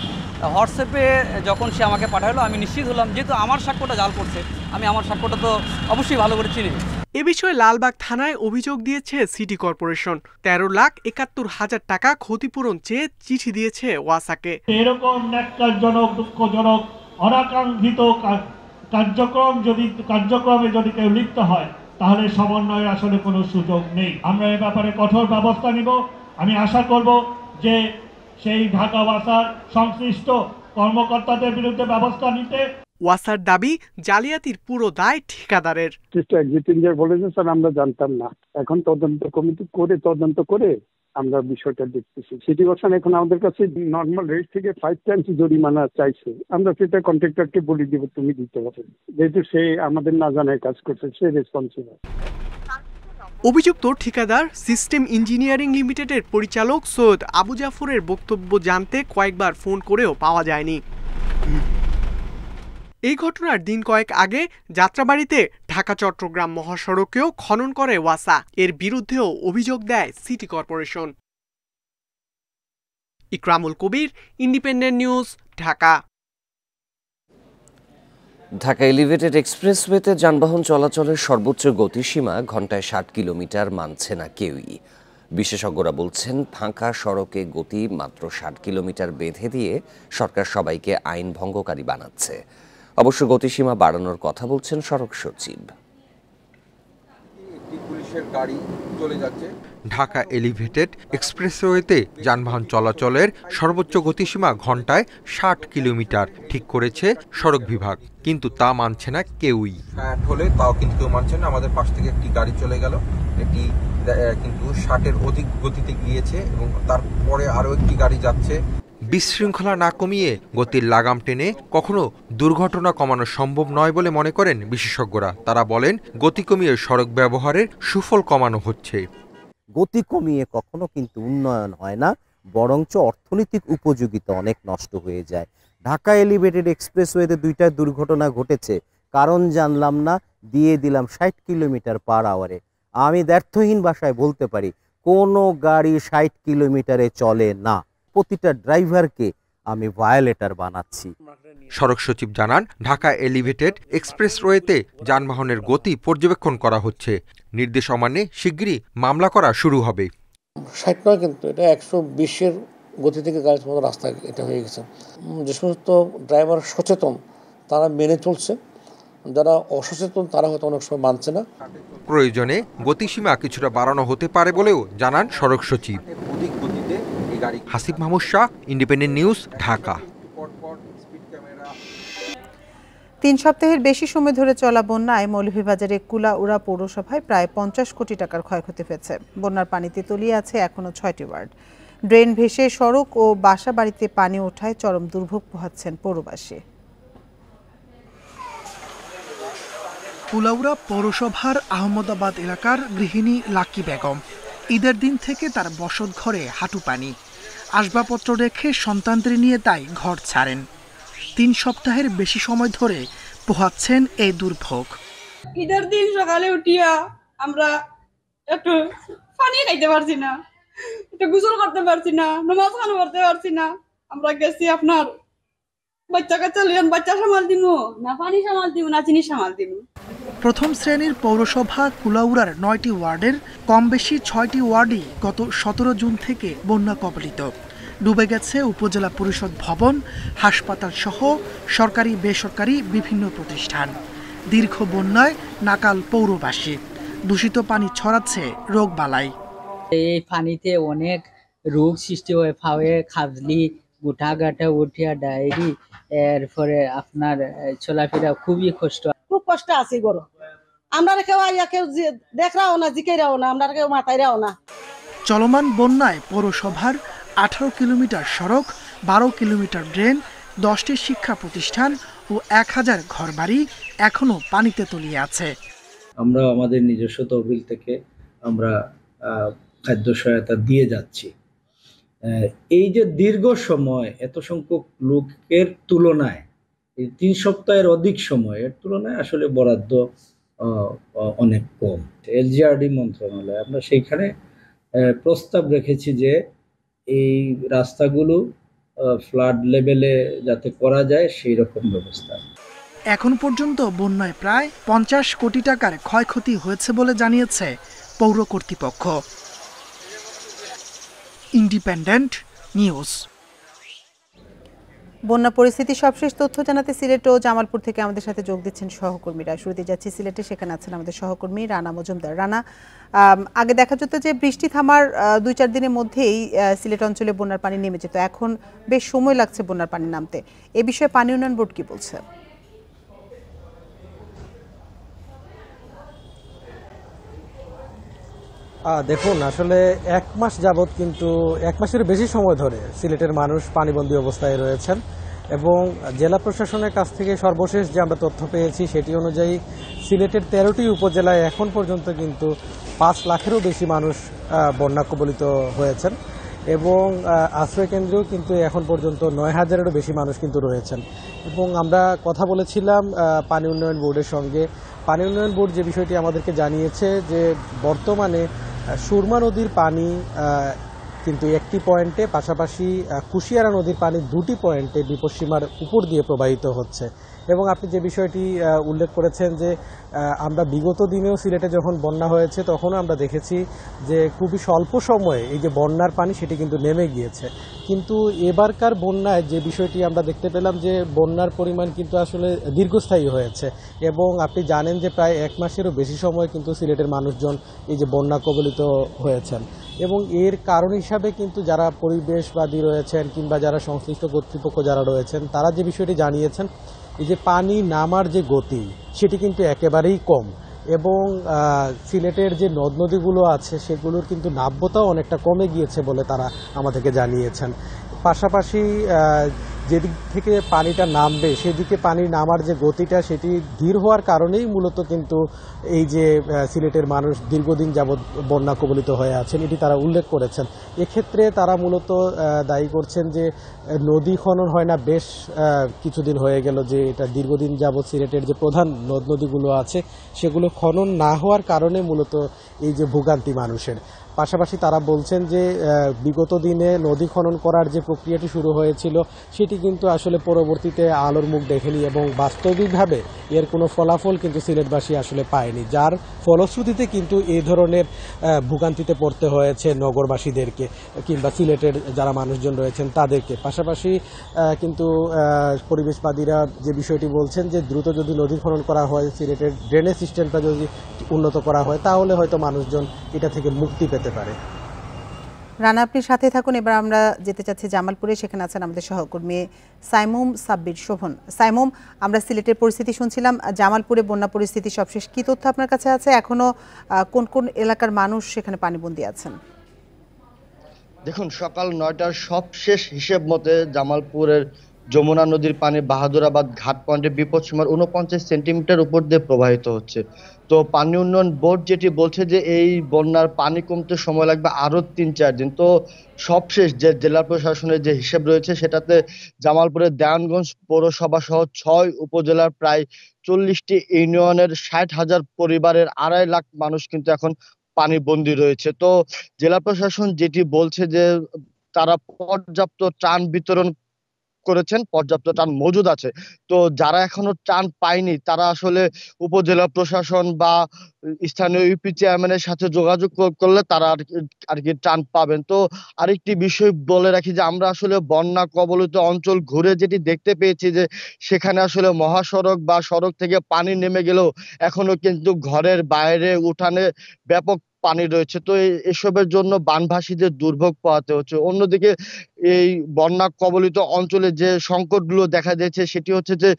হোয়াটসঅ্যাপে যখন সে আমাকে পাঠালো আমি নিশ্চিত হলাম যেহেতু আমার স্বাক্ষরটা জাল করছে, আমি আমার স্বাক্ষরটা তো অবশ্যই ভালো করে চিনি। এ বিষয়ে লালবাগ থানায় অভিযোগ দিয়েছে সিটি কর্পোরেশন। 13,71,000 টাকা ক্ষতিপূরণ চেয়ে চিঠি দিয়েছে ওয়াসাকে। এরকম ন্যাক্কারজনক, দুঃখজনক, অনাকাঙ্ক্ষিত কার্যক্রমে যদি কেউ লিপ্ত হয় তাহলে সমন্বয়ের আসলে কোনো সুযোগ নেই। আমরা এ ব্যাপারে কঠোর ব্যবস্থা নিব। আমি আশা করব যে সেই ঢাকা ওয়াসার সংশ্লিষ্ট কর্মকর্তাদের বিরুদ্ধে ব্যবস্থা নিতে। ওয়াসার দাবি জালিয়াতির পুরো দায় ঠিকাদারের। বলেছেন স্যার আমরা জানতাম না, এখন তদন্ত কমিটি করে তদন্ত করে আমরা বিষয়টা দেখতেছি। সিটি কর্পোরেশন এখন আমাদের কাছে নর্মাল রেট থেকে 5 টাইমস জরিমানা চাইছে। আমরা সেটা কন্ট্রাক্টরকে বলে দিব তুমি দিতে হবে, যেহেতু সে আমাদের না জানায় কাজ করছে, সে রেসপন্সিবল। অভিযুক্ত ঠিকাদার সিস্টেম ইঞ্জিনিয়ারিং লিমিটেডের পরিচালক সৈয়দ আবু জাফরের বক্তব্য জানতে কয়েকবার ফোন করেও পাওয়া যায়নি। এই ঘটনার দিন কয়েক আগে যাত্রাবাড়িতে ঢাকা চট্টগ্রাম মহাসড়কেও খনন করে ওয়াসা। এর বিরুদ্ধেও অভিযোগ দেয় city corporation. Ikramul Kabir, independent news, Dhaka. Dhaka elevated এক্সপ্রেসওয়েতে যানবাহন চলাচলের সর্বোচ্চ গতিসীমা ঘন্টায় 60 কিলোমিটার মানছে না কেউই। বিশেষজ্ঞরা বলছেন ফাঁকা সড়কে গতি মাত্র 60 কিলোমিটার বেঁধে দিয়ে সরকার সবাইকে আইন ভঙ্গকারী বানাচ্ছে। অবশ্য গতিসীমা বাড়ানোর কথা বলছেন সড়ক সচিব। পুলিশের গাড়ি চলে যাচ্ছে। ঢাকা এলিভেটেড এক্সপ্রেসওয়েতে যানবাহন চলাচলের সর্বোচ্চ গতিসীমা ঘন্টায় 60 কিলোমিটার ঠিক করেছে সড়ক বিভাগ, কিন্তু তা মানছে না কেউই। 60 হলে তাও কিন্তু কেউ মানছে না। আমাদের পাশ থেকে একটি গাড়ি চলে গেল, এটি কিন্তু 60-এর অধিক গতিতে গিয়েছে এবং তারপরে আরও একটি গাড়ি যাচ্ছে। বিশৃঙ্খলা না কমিয়ে গতির লাগাম টেনে কখনো দুর্ঘটনা কমানো সম্ভব নয় বলে মনে করেন বিশেষজ্ঞরা। তারা বলেন গতি কমিয়ে সড়ক ব্যবহারের সুফল কমানো হচ্ছে। গতি কমিয়ে কখনো কিন্তু উন্নয়ন হয় না, বরঞ্চ অর্থনৈতিক উপযোগিতা অনেক নষ্ট হয়ে যায়। ঢাকা এলিভেটেড এক্সপ্রেসওয়েতে 2টা দুর্ঘটনা ঘটেছে, কারণ জানলাম না, দিয়ে দিলাম 60 কিলোমিটার পার আওয়ারে। আমি ব্যর্থহীন ভাষায় বলতে পারি কোনো গাড়ি 60 কিলোমিটারে চলে না। প্রতিটা ড্রাইভারকে আমি ভায়োলেটর বানাচ্ছি। সড়ক সচিব জানান ঢাকা এলিভেটেড এক্সপ্রেসওয়েতে যানবাহনের গতি পর্যবেক্ষণ করা হচ্ছে। নির্দেশ অমান্যে শিগগিরই মামলা করা শুরু হবে। 60 নয়, কিন্তু এটা 120-এর গতি থেকে গাড়ি চালানো রাস্তায় এটা হয়ে গেছে। যে সমস্ত ড্রাইভার সচেতন তারা মেনে চলছে, যারা অসচেতন তারা হয়তো অনেক সময় মানছে না। প্রয়োজনে গতিসীমা কিছুটা বাড়ানো হতে পারে বলেও জানান সড়ক সচিব। Hasib Mahmud Shah, independent news, Dhaka. 3 সপ্তাহের বেশি সময় ধরে চলা বন্যায় মৌলভীবাজারে কুলাউড়া পৌরসভায় প্রায় 50 কোটি টাকার ক্ষয়ক্ষতি হয়েছে। বন্যার পানিতে তলিয়ে আছে এখনো 6টি ওয়ার্ড। ড্রেন ভেসে সড়ক ও বাসা বাড়িতে পানি ওঠায় চরম দুর্ভোগ পোহাচ্ছেন পৌরবাসী। কুলাউড়া পৌরসভার আহমদাবাদ এলাকার গৃহিণী লাকি বেগম ঈদের দিন থেকে তার বসত ঘরে হাঁটু পানি, আসবাবপত্র রেখে সন্তানদের নিয়ে তাই ঘর ছাড়েন। 3 সপ্তাহের বেশি সময় ধরে পোহাচ্ছেন এই দুর্ভোগ। ঈদের দিন সকালে উঠিয়া আমরা একটু পানি খাইতে পারছি না, একটু গোসল করতে পারছি না, নামাজ খানো করতে পারছি না। আমরা গেছি আপনার বাচ্চা কাচ্চা লিয়ান, বাচ্চা সামাল দিব না, পানি সামাল দিব না, চিনি সামাল দিব। প্রথম শ্রেণীর পৌরসভা কুলাউড়ার 9টি ওয়ার্ডের কম বেশি 6টি ওয়ার্ডই গত 17 জুন থেকে বন্যা কবলিত। ডুবে গেছে উপজেলা পরিষদ ভবন, হাসপাতাল সহ সরকারি বেসরকারি বিভিন্ন প্রতিষ্ঠান। দীর্ঘ বন্যায় নাকাল পৌরবাসী, দূষিত পানি ছড়াচ্ছে রোগবালাই। এই পানিতে অনেক রোগ সৃষ্টি হয়, ফাওয়ে, খাজলি, গুঠা গাঠা উঠিয়া ডায়েরি, এরপরে আপনার চলাফেরা খুবই কষ্ট। খুব কষ্ট আছে গরম, আমরা কেউ দেখরাও না, জিকেরাও না, আমরা কেউ মাথায়রাও না। চলমান বন্যায় পৌরসভার 18 কিলোমিটার সড়ক, 12 কিলোমিটার ড্রেন, 10টি শিক্ষা প্রতিষ্ঠান ও 1000 ঘরবাড়ি এখনো পানিতে তলিয়ে আছে। আমরা আমাদের নিজস্ব তহবিল থেকে আমরা খাদ্য সহায়তা দিয়ে যাচ্ছি। এই যে দীর্ঘ সময় এত সংখ্যক লোকের তুলনায়, এই 3 সপ্তাহের অধিক সময়ের তুলনায় আসলে বরাদ্দ অনেক কম। এলজিআরডি মন্ত্রণালয় আমরা সেইখানে প্রস্তাব রেখেছি যে এই রাস্তাগুলো ফ্লাড লেভেলে যাতে করা যায় সেই রকম ব্যবস্থা। এখন পর্যন্ত বন্যায় প্রায় 50 কোটি টাকার ক্ষয়ক্ষতি হয়েছে বলে জানিয়েছে পৌর কর্তৃপক্ষ। Independent news. বন্যা পরিস্থিতি সবশেষ তথ্য জানাতে সিলেট ও জামালপুর থেকে আমাদের সাথে যোগ দিচ্ছেন সহকর্মীরা। শুরুতে যাচ্ছি সিলেটে, সেখানে আছেন আমাদের সহকর্মী রানা মজুমদার। রানা, আগে দেখা যেত যে বৃষ্টি থামার 2-4 দিনের মধ্যেই সিলেট অঞ্চলে বন্যার পানি নেমে যেত, এখন বেশ সময় লাগছে বন্যার পানি নামতে। এ বিষয়ে পানি উন্নয়ন বোর্ড কি বলছে? দেখুন, আসলে 1 মাস যাবৎ, কিন্তু 1 মাসের বেশি সময় ধরে সিলেটের মানুষ পানিবন্দী অবস্থায় রয়েছেন এবং জেলা প্রশাসনের কাছ থেকে সর্বশেষ যে আমরা তথ্য পেয়েছি সেটি অনুযায়ী সিলেটের 13টি উপজেলায় এখন পর্যন্ত কিন্তু 5 লাখেরও বেশি মানুষ বন্যা কবলিত হয়েছেন এবং আশ্রয়কেন্দ্রেও কিন্তু এখন পর্যন্ত 9000-এরও বেশি মানুষ কিন্তু রয়েছেন। এবং আমরা কথা বলেছিলাম পানি উন্নয়ন বোর্ডের সঙ্গে। পানি উন্নয়ন বোর্ড যে বিষয়টি আমাদেরকে জানিয়েছে যে বর্তমানে সুরমা নদীর পানি কিন্তু একটি পয়েন্টে, পাশাপাশি কুশিয়ারা নদীর পানি 2টি পয়েন্টে বিপদসীমার উপর দিয়ে প্রবাহিত হচ্ছে। এবং আপনি যে বিষয়টি উল্লেখ করেছেন যে আমরা বিগত দিনেও সিলেটে যখন বন্যা হয়েছে তখনও আমরা দেখেছি যে খুবই স্বল্প সময়ে এই যে বন্যার পানি সেটি কিন্তু নেমে গিয়েছে, কিন্তু এবারকার বন্যায় যে বিষয়টি আমরা দেখতে পেলাম যে বন্যার পরিমাণ কিন্তু আসলে দীর্ঘস্থায়ী হয়েছে এবং আপনি জানেন যে প্রায় 1 মাসেরও বেশি সময় কিন্তু সিলেটের মানুষজন এই যে বন্যা কবলিত হয়েছেন। এবং এর কারণ হিসাবে কিন্তু যারা পরিবেশবাদী রয়েছেন কিংবা যারা সংশ্লিষ্ট কর্তৃপক্ষ যারা রয়েছেন তারা যে বিষয়টি জানিয়েছেন, এই যে পানি নামার যে গতি সেটি কিন্তু একেবারেই কম এবং সিলেটের যে নদ নদীগুলো আছে সেগুলোর কিন্তু নাব্যতাও অনেকটা কমে গিয়েছে বলে তারা আমাদেরকে জানিয়েছেন। পাশাপাশি যেদিক থেকে পানিটা নামবে সেদিকে পানি নামার যে গতিটা সেটি ধীর হওয়ার কারণেই মূলত কিন্তু এই যে সিলেটের মানুষ দীর্ঘদিন যাবৎ বন্যা কবলিত হয়ে আছেন এটি তারা উল্লেখ করেছেন। এক্ষেত্রে তারা মূলত দায়ী করছেন যে নদী খনন হয় না, বেশ কিছুদিন হয়ে গেল যে এটা দীর্ঘদিন যাবৎ সিলেটের যে প্রধান নদ নদীগুলো আছে সেগুলো খনন না হওয়ার কারণে মূলত এই যে ভোগান্তি মানুষের। পাশাপাশি তারা বলছেন যে বিগত দিনে নদী খনন করার যে প্রক্রিয়াটি শুরু হয়েছিল সেটি কিন্তু আসলে পরবর্তীতে আলোর মুখ দেখেনি এবং বাস্তবিকভাবে এর কোনো ফলাফল কিন্তু সিলেটবাসী আসলে পায়নি, যার ফলশ্রুতিতে কিন্তু এই ধরনের ভোগান্তিতে পড়তে হয়েছে নগরবাসীদেরকে কিংবা সিলেটের যারা মানুষজন রয়েছেন তাদেরকে। পাশাপাশি কিন্তু পরিবেশবাদীরা যে বিষয়টি বলছেন যে দ্রুত যদি নদী খনন করা হয়, সিলেটের ড্রেনেজ সিস্টেমটা যদি উন্নত করা হয় তাহলে হয়তো মানুষজন এটা থেকে মুক্তি পেতে পারে। রানা, আপনি সাথে থাকুন। এবার আমরা যেতে চাচ্ছি জামালপুরে, সেখানে আছেন আমাদের সহকর্মী সাইমুম সাব্বির শোভন। সাইমুম, আমরা সিলেটের পরিস্থিতি শুনছিলাম, জামালপুরে বন্যা পরিস্থিতি সবশেষ কি তথ্য আপনার কাছে আছে? এখনো কোন কোন এলাকার মানুষ সেখানে পানিবন্দী আছেন? দেখুন, সকাল 9টার সবশেষ হিসেব মতে জামালপুরের যমুনা নদীর পানি বাহাদুরাবাদ ঘাট পয়েন্টে বিপদসীমার 49 সেন্টিমিটার উপর দিয়ে প্রবাহিত হচ্ছে। তো পানি উন্নয়ন বোর্ড যেটি বলছে যে এই বন্যার পানি কমতে সময় লাগবে আরো 3-4 দিন। তো সবশেষ যে জেলা প্রশাসনের যে হিসেব রয়েছে সেটাতে জামালপুরের দেওয়ানগঞ্জ পৌরসভা সহ 6 উপজেলার প্রায় 40টি ইউনিয়নের 60,000 পরিবারের 2.5 লাখ মানুষ কিন্তু এখন পানিবন্দী রয়েছে। তো জেলা প্রশাসন যেটি বলছে যে তারা পর্যাপ্ত ত্রাণ বিতরণ করেছেন, পর্যাপ্ত ত্রাণ মজুদ আছে। তো যারা এখনো ত্রাণ পায়নি তারা আসলে উপজেলা প্রশাসন বা স্থানীয় ইউপি চেয়ারম্যানের সাথে যোগাযোগ করলে তারা আর কি ত্রাণ পাবেন। তো আরেকটি বিষয় বলে রাখি যে আমরা আসলে বন্যা কবলিত অঞ্চল ঘুরে যেটি দেখতে পেয়েছি যে সেখানে আসলে মহাসড়ক বা সড়ক থেকে পানি নেমে গেলেও এখনো কিন্তু ঘরের বাইরে উঠানে ব্যাপক পানি রয়েছে। তো এসবের জন্য বানভাসীদের দুর্ভোগ পোহাতে হচ্ছে। অন্যদিকে এই বন্যা কবলিত অঞ্চলে যে সংকটগুলো দেখা যাচ্ছে সেটি হচ্ছে যে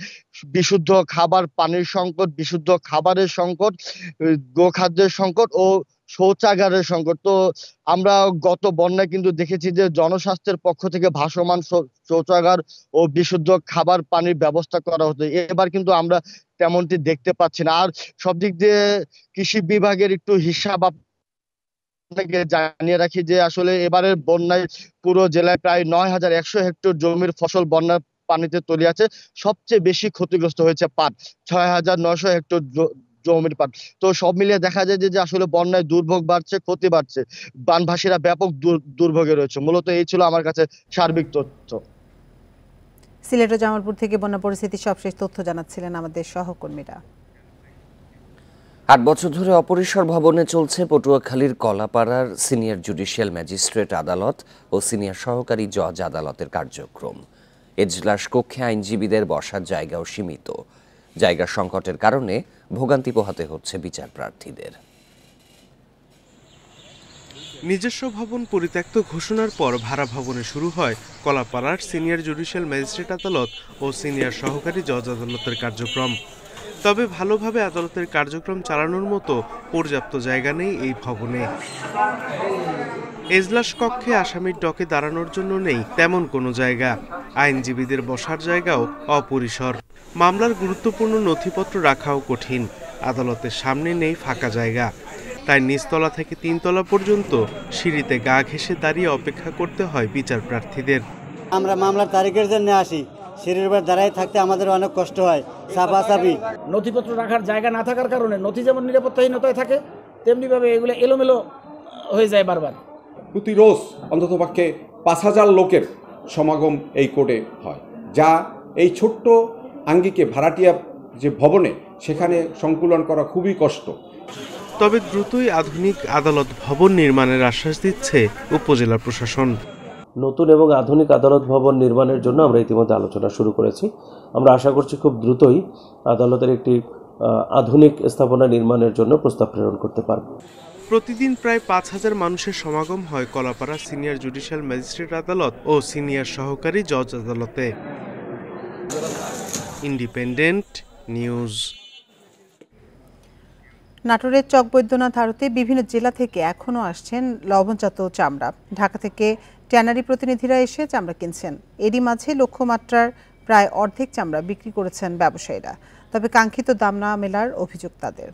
বিশুদ্ধ খাবার পানির সংকট, বিশুদ্ধ খাবারের সংকট, গোখাদ্যের সংকট ও শৌচাগারের সংকট। তো আমরা গত বন্যায় কিন্তু দেখেছি যে জনস্বাস্থ্যের পক্ষ থেকে ভাসমান শৌচাগার ও বিশুদ্ধ খাবার পানির ব্যবস্থা করা হতো। এবার কিন্তু আমরা তেমনটি দেখতে পাচ্ছি না। আর সব দিক দিয়ে কৃষি বিভাগের একটু হিসাব জানিয়ে রাখি যে আসলে এবারের বন্যায় পুরো জেলায় প্রায় 9,100 হেক্টর জমির ফসল বন্যার পানিতে তলিয়ে আছে। সবচেয়ে বেশি ক্ষতিগ্রস্ত হয়েছে পাট, 6,900 হেক্টর জমির পাট। তো সব মিলিয়ে দেখা যায় যে আসলে বন্যায় দুর্ভোগ বাড়ছে, ক্ষতি বাড়ছে, বানভাসীরা ব্যাপক দুর্ভোগে রয়েছে। মূলত এই ছিল আমার কাছে সার্বিক তথ্য। সিলেট ও জামালপুর থেকে বন্যা পরিস্থিতির সবশেষ তথ্য জানাচ্ছিলেন আমাদের সহকর্মীরা। 8 বছর ধরে অপরিসর ভবনে চলছে পটুয়াখালীর কলাপাড়ার সিনিয়র জুডিশিয়াল ম্যাজিস্ট্রেট আদালত ও সিনিয়র সহকারী জজ আদালতের কার্যক্রম। এজলাস কক্ষে আইনজীবীদের বসার জায়গাও সীমিত। জায়গা সংকটের কারণে ভোগান্তি পোহাতে হচ্ছে বিচার প্রার্থীদের। নিজস্ব ভবন পরিত্যক্ত ঘোষণার পর ভাড়া ভবনে শুরু হয় কলাপাড়ার সিনিয়র জুডিশিয়াল ম্যাজিস্ট্রেট আদালত ও সিনিয়র সহকারী জজ আদালতের কার্যক্রম। তবে ভালোভাবে আদালতের কার্যক্রম চালানোর মতো পর্যাপ্ত জায়গা নেই এই ভবনে। এজলাস কক্ষে আসামির ডকে দাঁড়ানোর জন্য নেই তেমন কোনো জায়গা। আইনজীবীদের বসার জায়গাও অপরিসর। মামলার গুরুত্বপূর্ণ নথিপত্র রাখাও কঠিন। আদালতের সামনে নেই ফাঁকা জায়গা। তাই নিচতলা থেকে 3 তলা পর্যন্ত সিঁড়িতে গা ঘেঁষে দাঁড়িয়ে অপেক্ষা করতে হয় বিচার প্রার্থীদের। আমরা মামলার তারিখের জন্য আসি, সিঁড়ির উপর দাঁড়ায় থাকতে আমাদের অনেক কষ্ট হয়। চাপাচাপি নথিপত্র রাখার জায়গা না থাকার কারণে নথি যেমন নিরাপত্তাহীনতায় থাকে তেমনিভাবে এগুলো এলোমেলো হয়ে যায় বারবার। প্রতি রোজ অন্ততপক্ষে 5,000 লোকের সমাগম এই কোর্টে হয়, যা এই ছোট্ট আঙ্গিকে ভাড়াটিয়া যে ভবনে সেখানে সংকুলন করা খুবই কষ্ট। তবে দ্রুতই আধুনিক আদালত ভবন নির্মাণের আশ্বাস দিচ্ছে উপজেলা প্রশাসন। নতুন এবং আধুনিক আদালত ভবন নির্মাণের জন্য আমরা ইতিমধ্যে আলোচনা শুরু করেছি। আমরা আশা করছি খুব দ্রুতই আদালতের একটি আধুনিক স্থাপনা নির্মাণের জন্য প্রস্তাব প্রেরণ করতে পারব। প্রতিদিন প্রায় 5,000 মানুষের সমাগম হয় কলাপাড়া সিনিয়র জুডিশিয়াল ম্যাজিস্ট্রেট আদালত ও সিনিয়র সহকারী জজ আদালতে। Independent news. নাটোরের চকবৈদ্যনাথ আড়তে বিভিন্ন জেলা থেকে এখনও আসছেন লবণজাত চামড়া। ঢাকা থেকে ট্যানারি প্রতিনিধিরা এসে চামড়া কিনছেন। এরই মাঝে লক্ষ্যমাত্রার প্রায় অর্ধেক চামড়া বিক্রি করেছেন ব্যবসায়ীরা। তবে কাঙ্ক্ষিত দাম না মেলার অভিযোগ তাদের।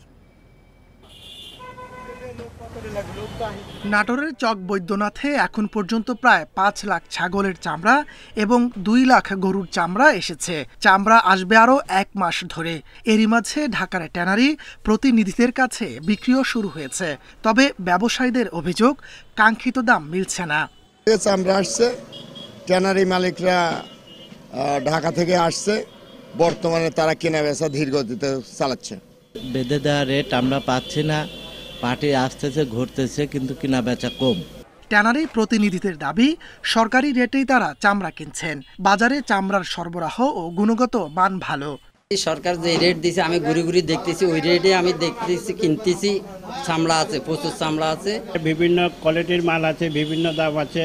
নাটোরের চক বৈদ্যনাথে এখন পর্যন্ত প্রায় 5 লাখ ছাগলের চামড়া এবং 2 লাখ গরুর চামড়া এসেছে। চামড়া আসবে আরও 1 মাস ধরে। এরই মাঝে ঢাকার ট্যানারি প্রতিনিধিদের কাছে বিক্রিও শুরু হয়েছে। তবে ব্যবসায়ীদের অভিযোগ কাঙ্ক্ষিত দাম মিলছে না। চামড়া আসছে, ট্যানারি মালিকরা ঢাকা থেকে আসছে, বর্তমানে তারা কেনা বেচা ধীর গতিতে চালাচ্ছে। বেঁধে দেওয়া রেট আমরা পাচ্ছি না, পার্টি আসতেছে ঘুরতেছে কিন্তু কিনা বেচা কম। ট্যানারি প্রতিনিধিদের দাবি সরকারি রেটেই তারা চামড়া কিনছেন। বাজারে চামড়ার সরবরাহ ও গুণগত মান ভালো। সরকার যে রেট দিছে আমি ঘুরে ঘুরে দেখতেছি, ওই রেটে আমি দেখতেছি, কিনতেছি। চামড়া আছে, প্রচুর চামড়া আছে, বিভিন্ন কোয়ালিটির মাল আছে, বিভিন্ন দাম আছে।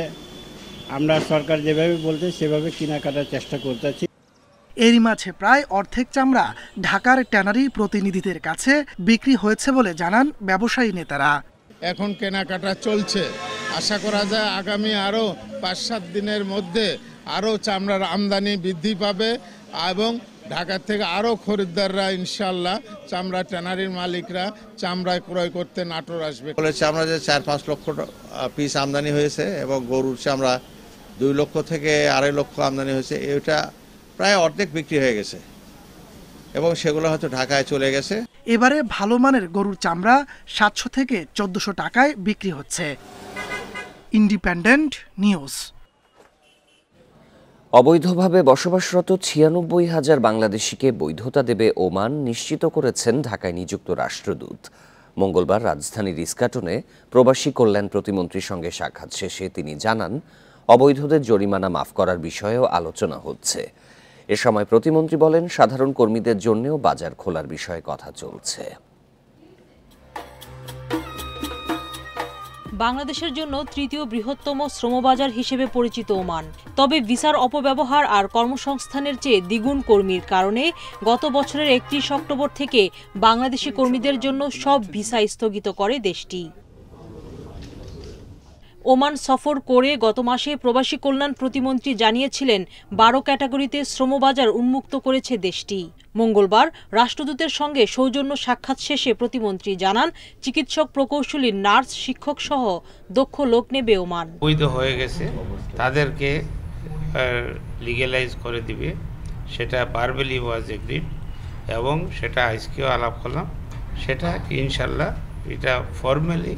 আমরা সরকার যেভাবে বলছে সেভাবে কেনাকাটার চেষ্টা করতেছি। এরই মাঝে প্রায় অর্ধেক চামড়া ঢাকার ট্যানারি প্রতিনিধিদের কাছে বিক্রি হয়েছে বলে জানান ব্যবসায়ী নেতারা। এখন কেনাকাটা চলছে, আশা করা যায় আগামী আরও 5-7 দিনের মধ্যে আরও চামড়ার আমদানি বৃদ্ধি পাবে এবং ঢাকা থেকে আরও খরিদ্দাররা ইনশাল্লাহ চামড়া ট্যানারির মালিকরা চামড়া ক্রয় করতে নাটোর আসবে। চামড়া যে 4-5 লক্ষ পিস আমদানি হয়েছে এবং গরুর চামড়া 2 লক্ষ থেকে 2.5 লক্ষ আমদানি হয়েছে, এটা প্রায় অর্ধেক বিক্রি হয়ে গেছে এবং সেগুলো হয়তো ঢাকায় চলে গেছে। এবারে ভালো মানের গরুর চামড়া 700 থেকে 1400 টাকায় বিক্রি হচ্ছে। Independent news. অবৈধভাবে বসবাসরত 96,000 বাংলাদেশিকে বৈধতা দেবে ওমান নিশ্চিত করেছেন ঢাকায় নিযুক্ত রাষ্ট্রদূত। মঙ্গলবার রাজধানীর ইস্কাটনে প্রবাসী কল্যাণ প্রতিমন্ত্রীর সঙ্গে সাক্ষাৎ শেষে তিনি জানান, অবৈধদের জরিমানা মাফ করার বিষয়েও আলোচনা হচ্ছে। এ সময় প্রতিমন্ত্রী বলেন, সাধারণ কর্মীদের জন্যও বাজার খোলার বিষয়ে কথা চলছে। বাংলাদেশের জন্য তৃতীয় বৃহত্তম শ্রমবাজার হিসেবে পরিচিত ওমান। তবে ভিসার অপব্যবহার আর কর্মসংস্থানের চেয়ে দ্বিগুণ কর্মীর কারণে গত বছরের 31 অক্টোবর থেকে বাংলাদেশি কর্মীদের জন্য সব ভিসা স্থগিত করে দেশটি। ওমান সফর করে গত মাসে প্রবাসী কল্যাণ প্রতিমন্ত্রী জানিয়েছিলেন 12 ক্যাটাগরিতে শ্রমবাজার উন্মুক্ত করেছে দেশটি। মঙ্গলবার রাষ্ট্রদূতের সঙ্গে সৌজন্য সাক্ষাৎ শেষে প্রতিমন্ত্রী জানান, চিকিৎসক, প্রকৌশলী, নার্স, শিক্ষক সহ দক্ষ লোক নেবে ওমান। বৈধ হয়ে গেছে তাদেরকে লিগ্যালাইজ করে দিবে, সেটা ভার্বালি ওয়াজ এগ্রিড এবং সেটা আজকেও আলাপ করলাম। সেটা ইনশাল্লাহ এটা ফর্মালি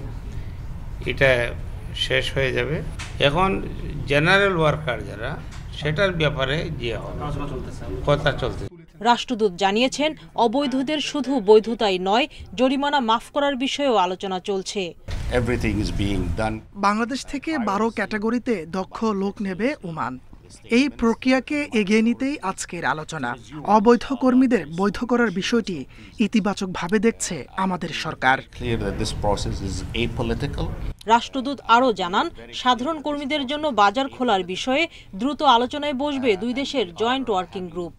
এটা শেষ হয়ে যাবে। এখন জেনারেল ওয়ার্কার যারা, সেটার ব্যাপারে কথা চলছে। রাষ্ট্রদূত জানিয়েছেন, অবৈধদের শুধু বৈধতাই নয়, জরিমানা মাফ করার বিষয়েও আলোচনা চলছে। বাংলাদেশ থেকে 12 ক্যাটাগরিতে দক্ষ লোক নেবে ওমান। এই প্রক্রিয়াকে এগিয়ে নিতেই আজকের আলোচনা। অবৈধ কর্মীদের বৈধ করার বিষয়টি ইতিবাচকভাবে দেখছে আমাদের সরকার। রাষ্ট্রদূত আরও জানান, সাধারণ কর্মীদের জন্য বাজার খোলার বিষয়ে দ্রুত আলোচনায় বসবে দুই দেশের জয়েন্ট ওয়ার্কিং গ্রুপ।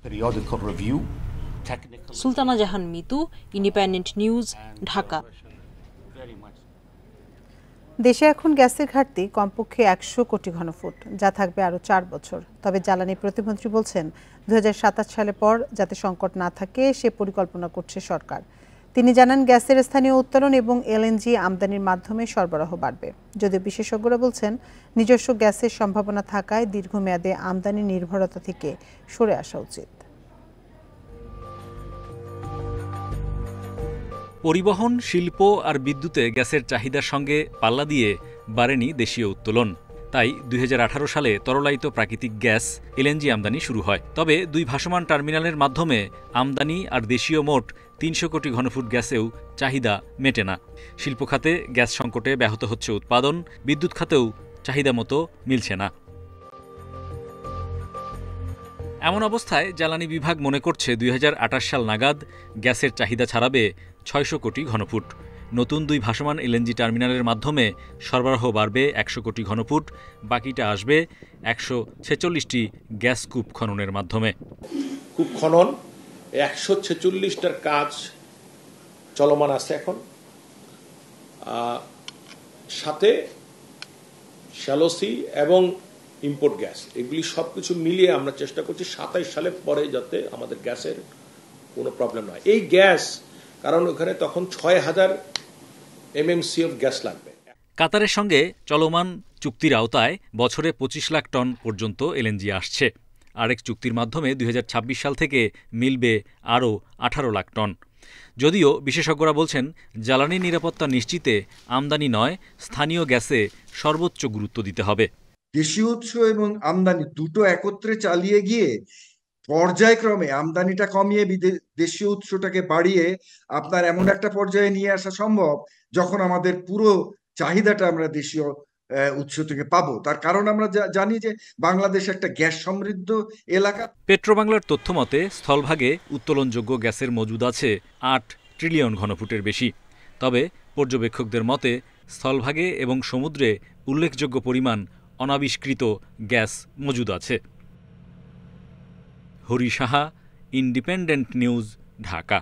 সুলতানা জাহান মিতু, ইন্ডিপেন্ডেন্ট নিউজ, ঢাকা। দেশে এখন গ্যাসের ঘাটতি কমপক্ষে 100 কোটি ঘনফুট, যা থাকবে আরও 4 বছর। তবে জ্বালানি প্রতিমন্ত্রী বলছেন, 2027 সালের পর যাতে সংকট না থাকে সে পরিকল্পনা করছে সরকার। তিনি জানান, গ্যাসের স্থানীয় উত্তোলন এবং এলএনজি আমদানির মাধ্যমে সরবরাহ বাড়বে। যদিও বিশেষজ্ঞরা বলছেন, নিজস্ব গ্যাসের সম্ভাবনা থাকায় দীর্ঘমেয়াদে আমদানি নির্ভরতা থেকে সরে আসা উচিত। পরিবহন, শিল্প আর বিদ্যুতে গ্যাসের চাহিদার সঙ্গে পাল্লা দিয়ে বাড়েনি দেশীয় উত্তোলন। তাই 2018 সালে তরলায়িত প্রাকৃতিক গ্যাস এলএনজি আমদানি শুরু হয়। তবে 2 ভাসমান টার্মিনালের মাধ্যমে আমদানি আর দেশীয় মোট 300 কোটি ঘনফুট গ্যাসেও চাহিদা মেটে না। শিল্প খাতে গ্যাস সংকটে ব্যাহত হচ্ছে উৎপাদন, বিদ্যুৎ খাতেও চাহিদা মতো মিলছে না। এমন অবস্থায় জ্বালানি বিভাগ মনে করছে 2028 সাল নাগাদ গ্যাসের চাহিদা ছাড়াবে 600 কোটি ঘনফুট। নতুন 2 ভাসমান এলএনজি টার্মিনালের মাধ্যমে সরবরাহ বাড়বে 100 কোটি ঘনফুট, বাকিটা আসবে 146টি গ্যাস কূপ খননের মাধ্যমে। কূপ খনন 146টার কাজ চলমান আছে এখন, সাথে শ্যালোসি এবং ইম্পোর্ট গ্যাস, এগুলি সবকিছু মিলিয়ে আমরা চেষ্টা করছি 27 সালের পরে যাতে আমাদের গ্যাসের কোনো প্রবলেম নয়। এই গ্যাস, কারণ ওখানে তখন 6000 MMC অফ গ্যাস লাগবে। কাতারের সঙ্গে চলমান চুক্তির আওতায় বছরে 25 লাখ টন পর্যন্ত এলএনজি আসছে। আরেক চুক্তির মাধ্যমে 2026 সাল থেকে মিলবে আরও 18 লাখ টন। যদিও বিশেষজ্ঞরা বলছেন, জ্বালানি নিরাপত্তা নিশ্চিতে আমদানি নয়, স্থানীয় গ্যাসে সর্বোচ্চ গুরুত্ব দিতে হবে। দেশীয় উৎস এবং আমদানি দুটো একত্রে চালিয়ে গিয়ে পর্যায়ক্রমে আমদানিটা কমিয়ে দেশীয় উৎসটাকে বাড়িয়ে আপনার এমন একটা পর্যায়ে নিয়ে আসা সম্ভব যখন আমাদের পুরো চাহিদাটা আমরা দেশীয় উৎস থেকে পাবো। তার কারণ আমরা জানি যে বাংলাদেশ একটা গ্যাস সমৃদ্ধ এলাকা। পেট্রোবাংলার তথ্য মতে স্থলভাগে উত্তোলনযোগ্য গ্যাসের মজুদ আছে ৮ ট্রিলিয়ন ঘনফুটের বেশি। তবে পর্যবেক্ষকদের মতে স্থলভাগে এবং সমুদ্রে উল্লেখযোগ্য পরিমাণ অনাবিষ্কৃত গ্যাস মজুদ আছে। Hari Saha, independent news, Dhaka.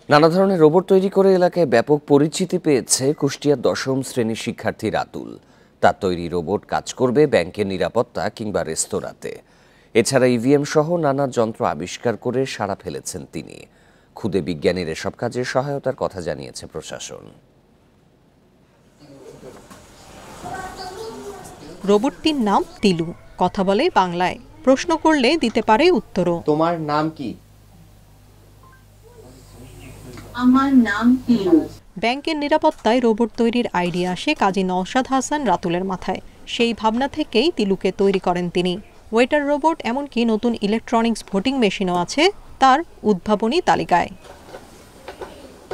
নানা ধরনের রোবট তৈরি করে এলাকায় ব্যাপক পরিচিতি পেয়েছে কুষ্টিয়ার ১০ম শ্রেণীর শিক্ষার্থী রাতুল। তার তৈরি রোবট কাজ করবে ব্যাংকের নিরাপত্তা কিংবা রেস্তোরাঁতে। এছাড়া ইভিএম সহ নানা যন্ত্র আবিষ্কার করে সাড়া ফেলেছেন তিনি। ক্ষুদে বিজ্ঞানীর এসব কাজে সহায়তার কথা জানিয়েছে প্রশাসন। রোবটটির নাম তিলু, কথা বলে বাংলায়, প্রশ্ন করলে দিতে পারে উত্তরও। তোমার নাম কি? আমার নাম তিলু। ব্যাংকের নিরাপত্তায় রোবট তৈরির আইডিয়া আসে কাজী নওশাদ হাসান রাতুলের মাথায়। সেই ভাবনা থেকেই তিলুকে তৈরি করেন তিনি। ওয়েটার রোবট, এমনকি নতুন ইলেকট্রনিক্স ভোটিং মেশিনও আছে তার উদ্ভাবনী তালিকায়।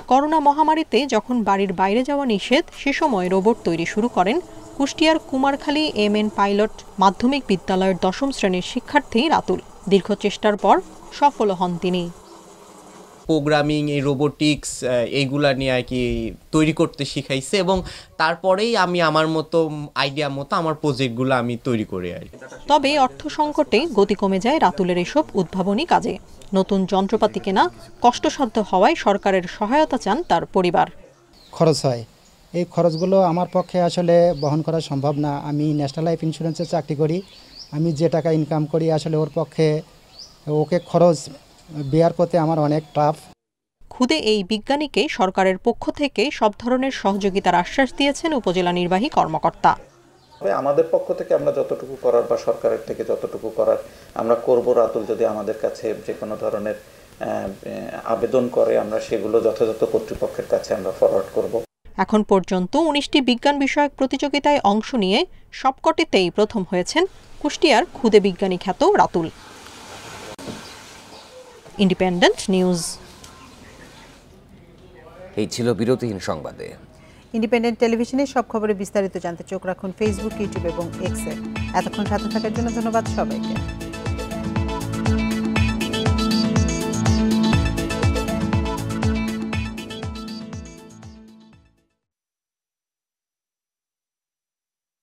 করোনা মহামারীতে যখন বাড়ির বাইরে যাওয়া নিষেধ, সে সময় রোবট তৈরি শুরু করেন কুষ্টিয়ার কুমারখালী এমএন পাইলট মাধ্যমিক বিদ্যালয়ের ১০ম শ্রেণীর শিক্ষার্থী রাতুল। দীর্ঘ চেষ্টার পর সফল হন তিনি। প্রোগ্রামিং, এই রোবোটিক্স এইগুলা নিয়ে আর কি তৈরি করতে শিখাইছে এবং তারপরেই আমি আমার মতো আইডিয়া মতো আমার প্রজেক্টগুলো আমি তৈরি করি আর। তবে অর্থ সংকটে গতি কমে যায় রাতুলের এসব উদ্ভাবনী কাজে। নতুন যন্ত্রপাতি কেনা কষ্টসাধ্য হওয়ায় সরকারের সহায়তা চান তার পরিবার। খরচ হয়, এই খরচগুলো আমার পক্ষে আসলে বহন করা সম্ভব না। আমি ন্যাশনাল লাইফ ইন্স্যুরেন্সে চাকরি করি, আমি যে টাকা ইনকাম করি আসলে ওর পক্ষে ওকে খরচ বেয়ার করতে আমার অনেক টাফ। খুদে এই বিজ্ঞানীকে সরকারের পক্ষ থেকে সব ধরনের সহযোগিতার আশ্বাস দিয়েছেন উপজেলা নির্বাহী কর্মকর্তা। আমাদের পক্ষ থেকে আমরা যতটুকু করার বা সরকারের থেকে যতটুকু করার আমরা করব। রাতুল যদি আমাদের কাছে যে কোনো ধরনের আবেদন করে আমরা সেগুলো যথাযথ কর্তৃপক্ষের কাছে আমরা ফরওয়ার্ড করব। এখন পর্যন্ত ১৯টি বিজ্ঞান বিষয়ক প্রতিযোগিতায় অংশ নিয়ে সবকটিতেই প্রথম হয়েছেন কুষ্টিয়ার খুদে বিজ্ঞানী খ্যাত রাতুল। Independent news. এই ছিল বিরতিহীন সংবাদে। ইন্ডিপেন্ডেন্ট টেলিভিশনের সব খবরে বিস্তারিত জানতে চোখ রাখুন ফেসবুক, ইউটিউব এবং এক্সে। এতক্ষণ সাথে থাকার জন্য ধন্যবাদ সবাইকে।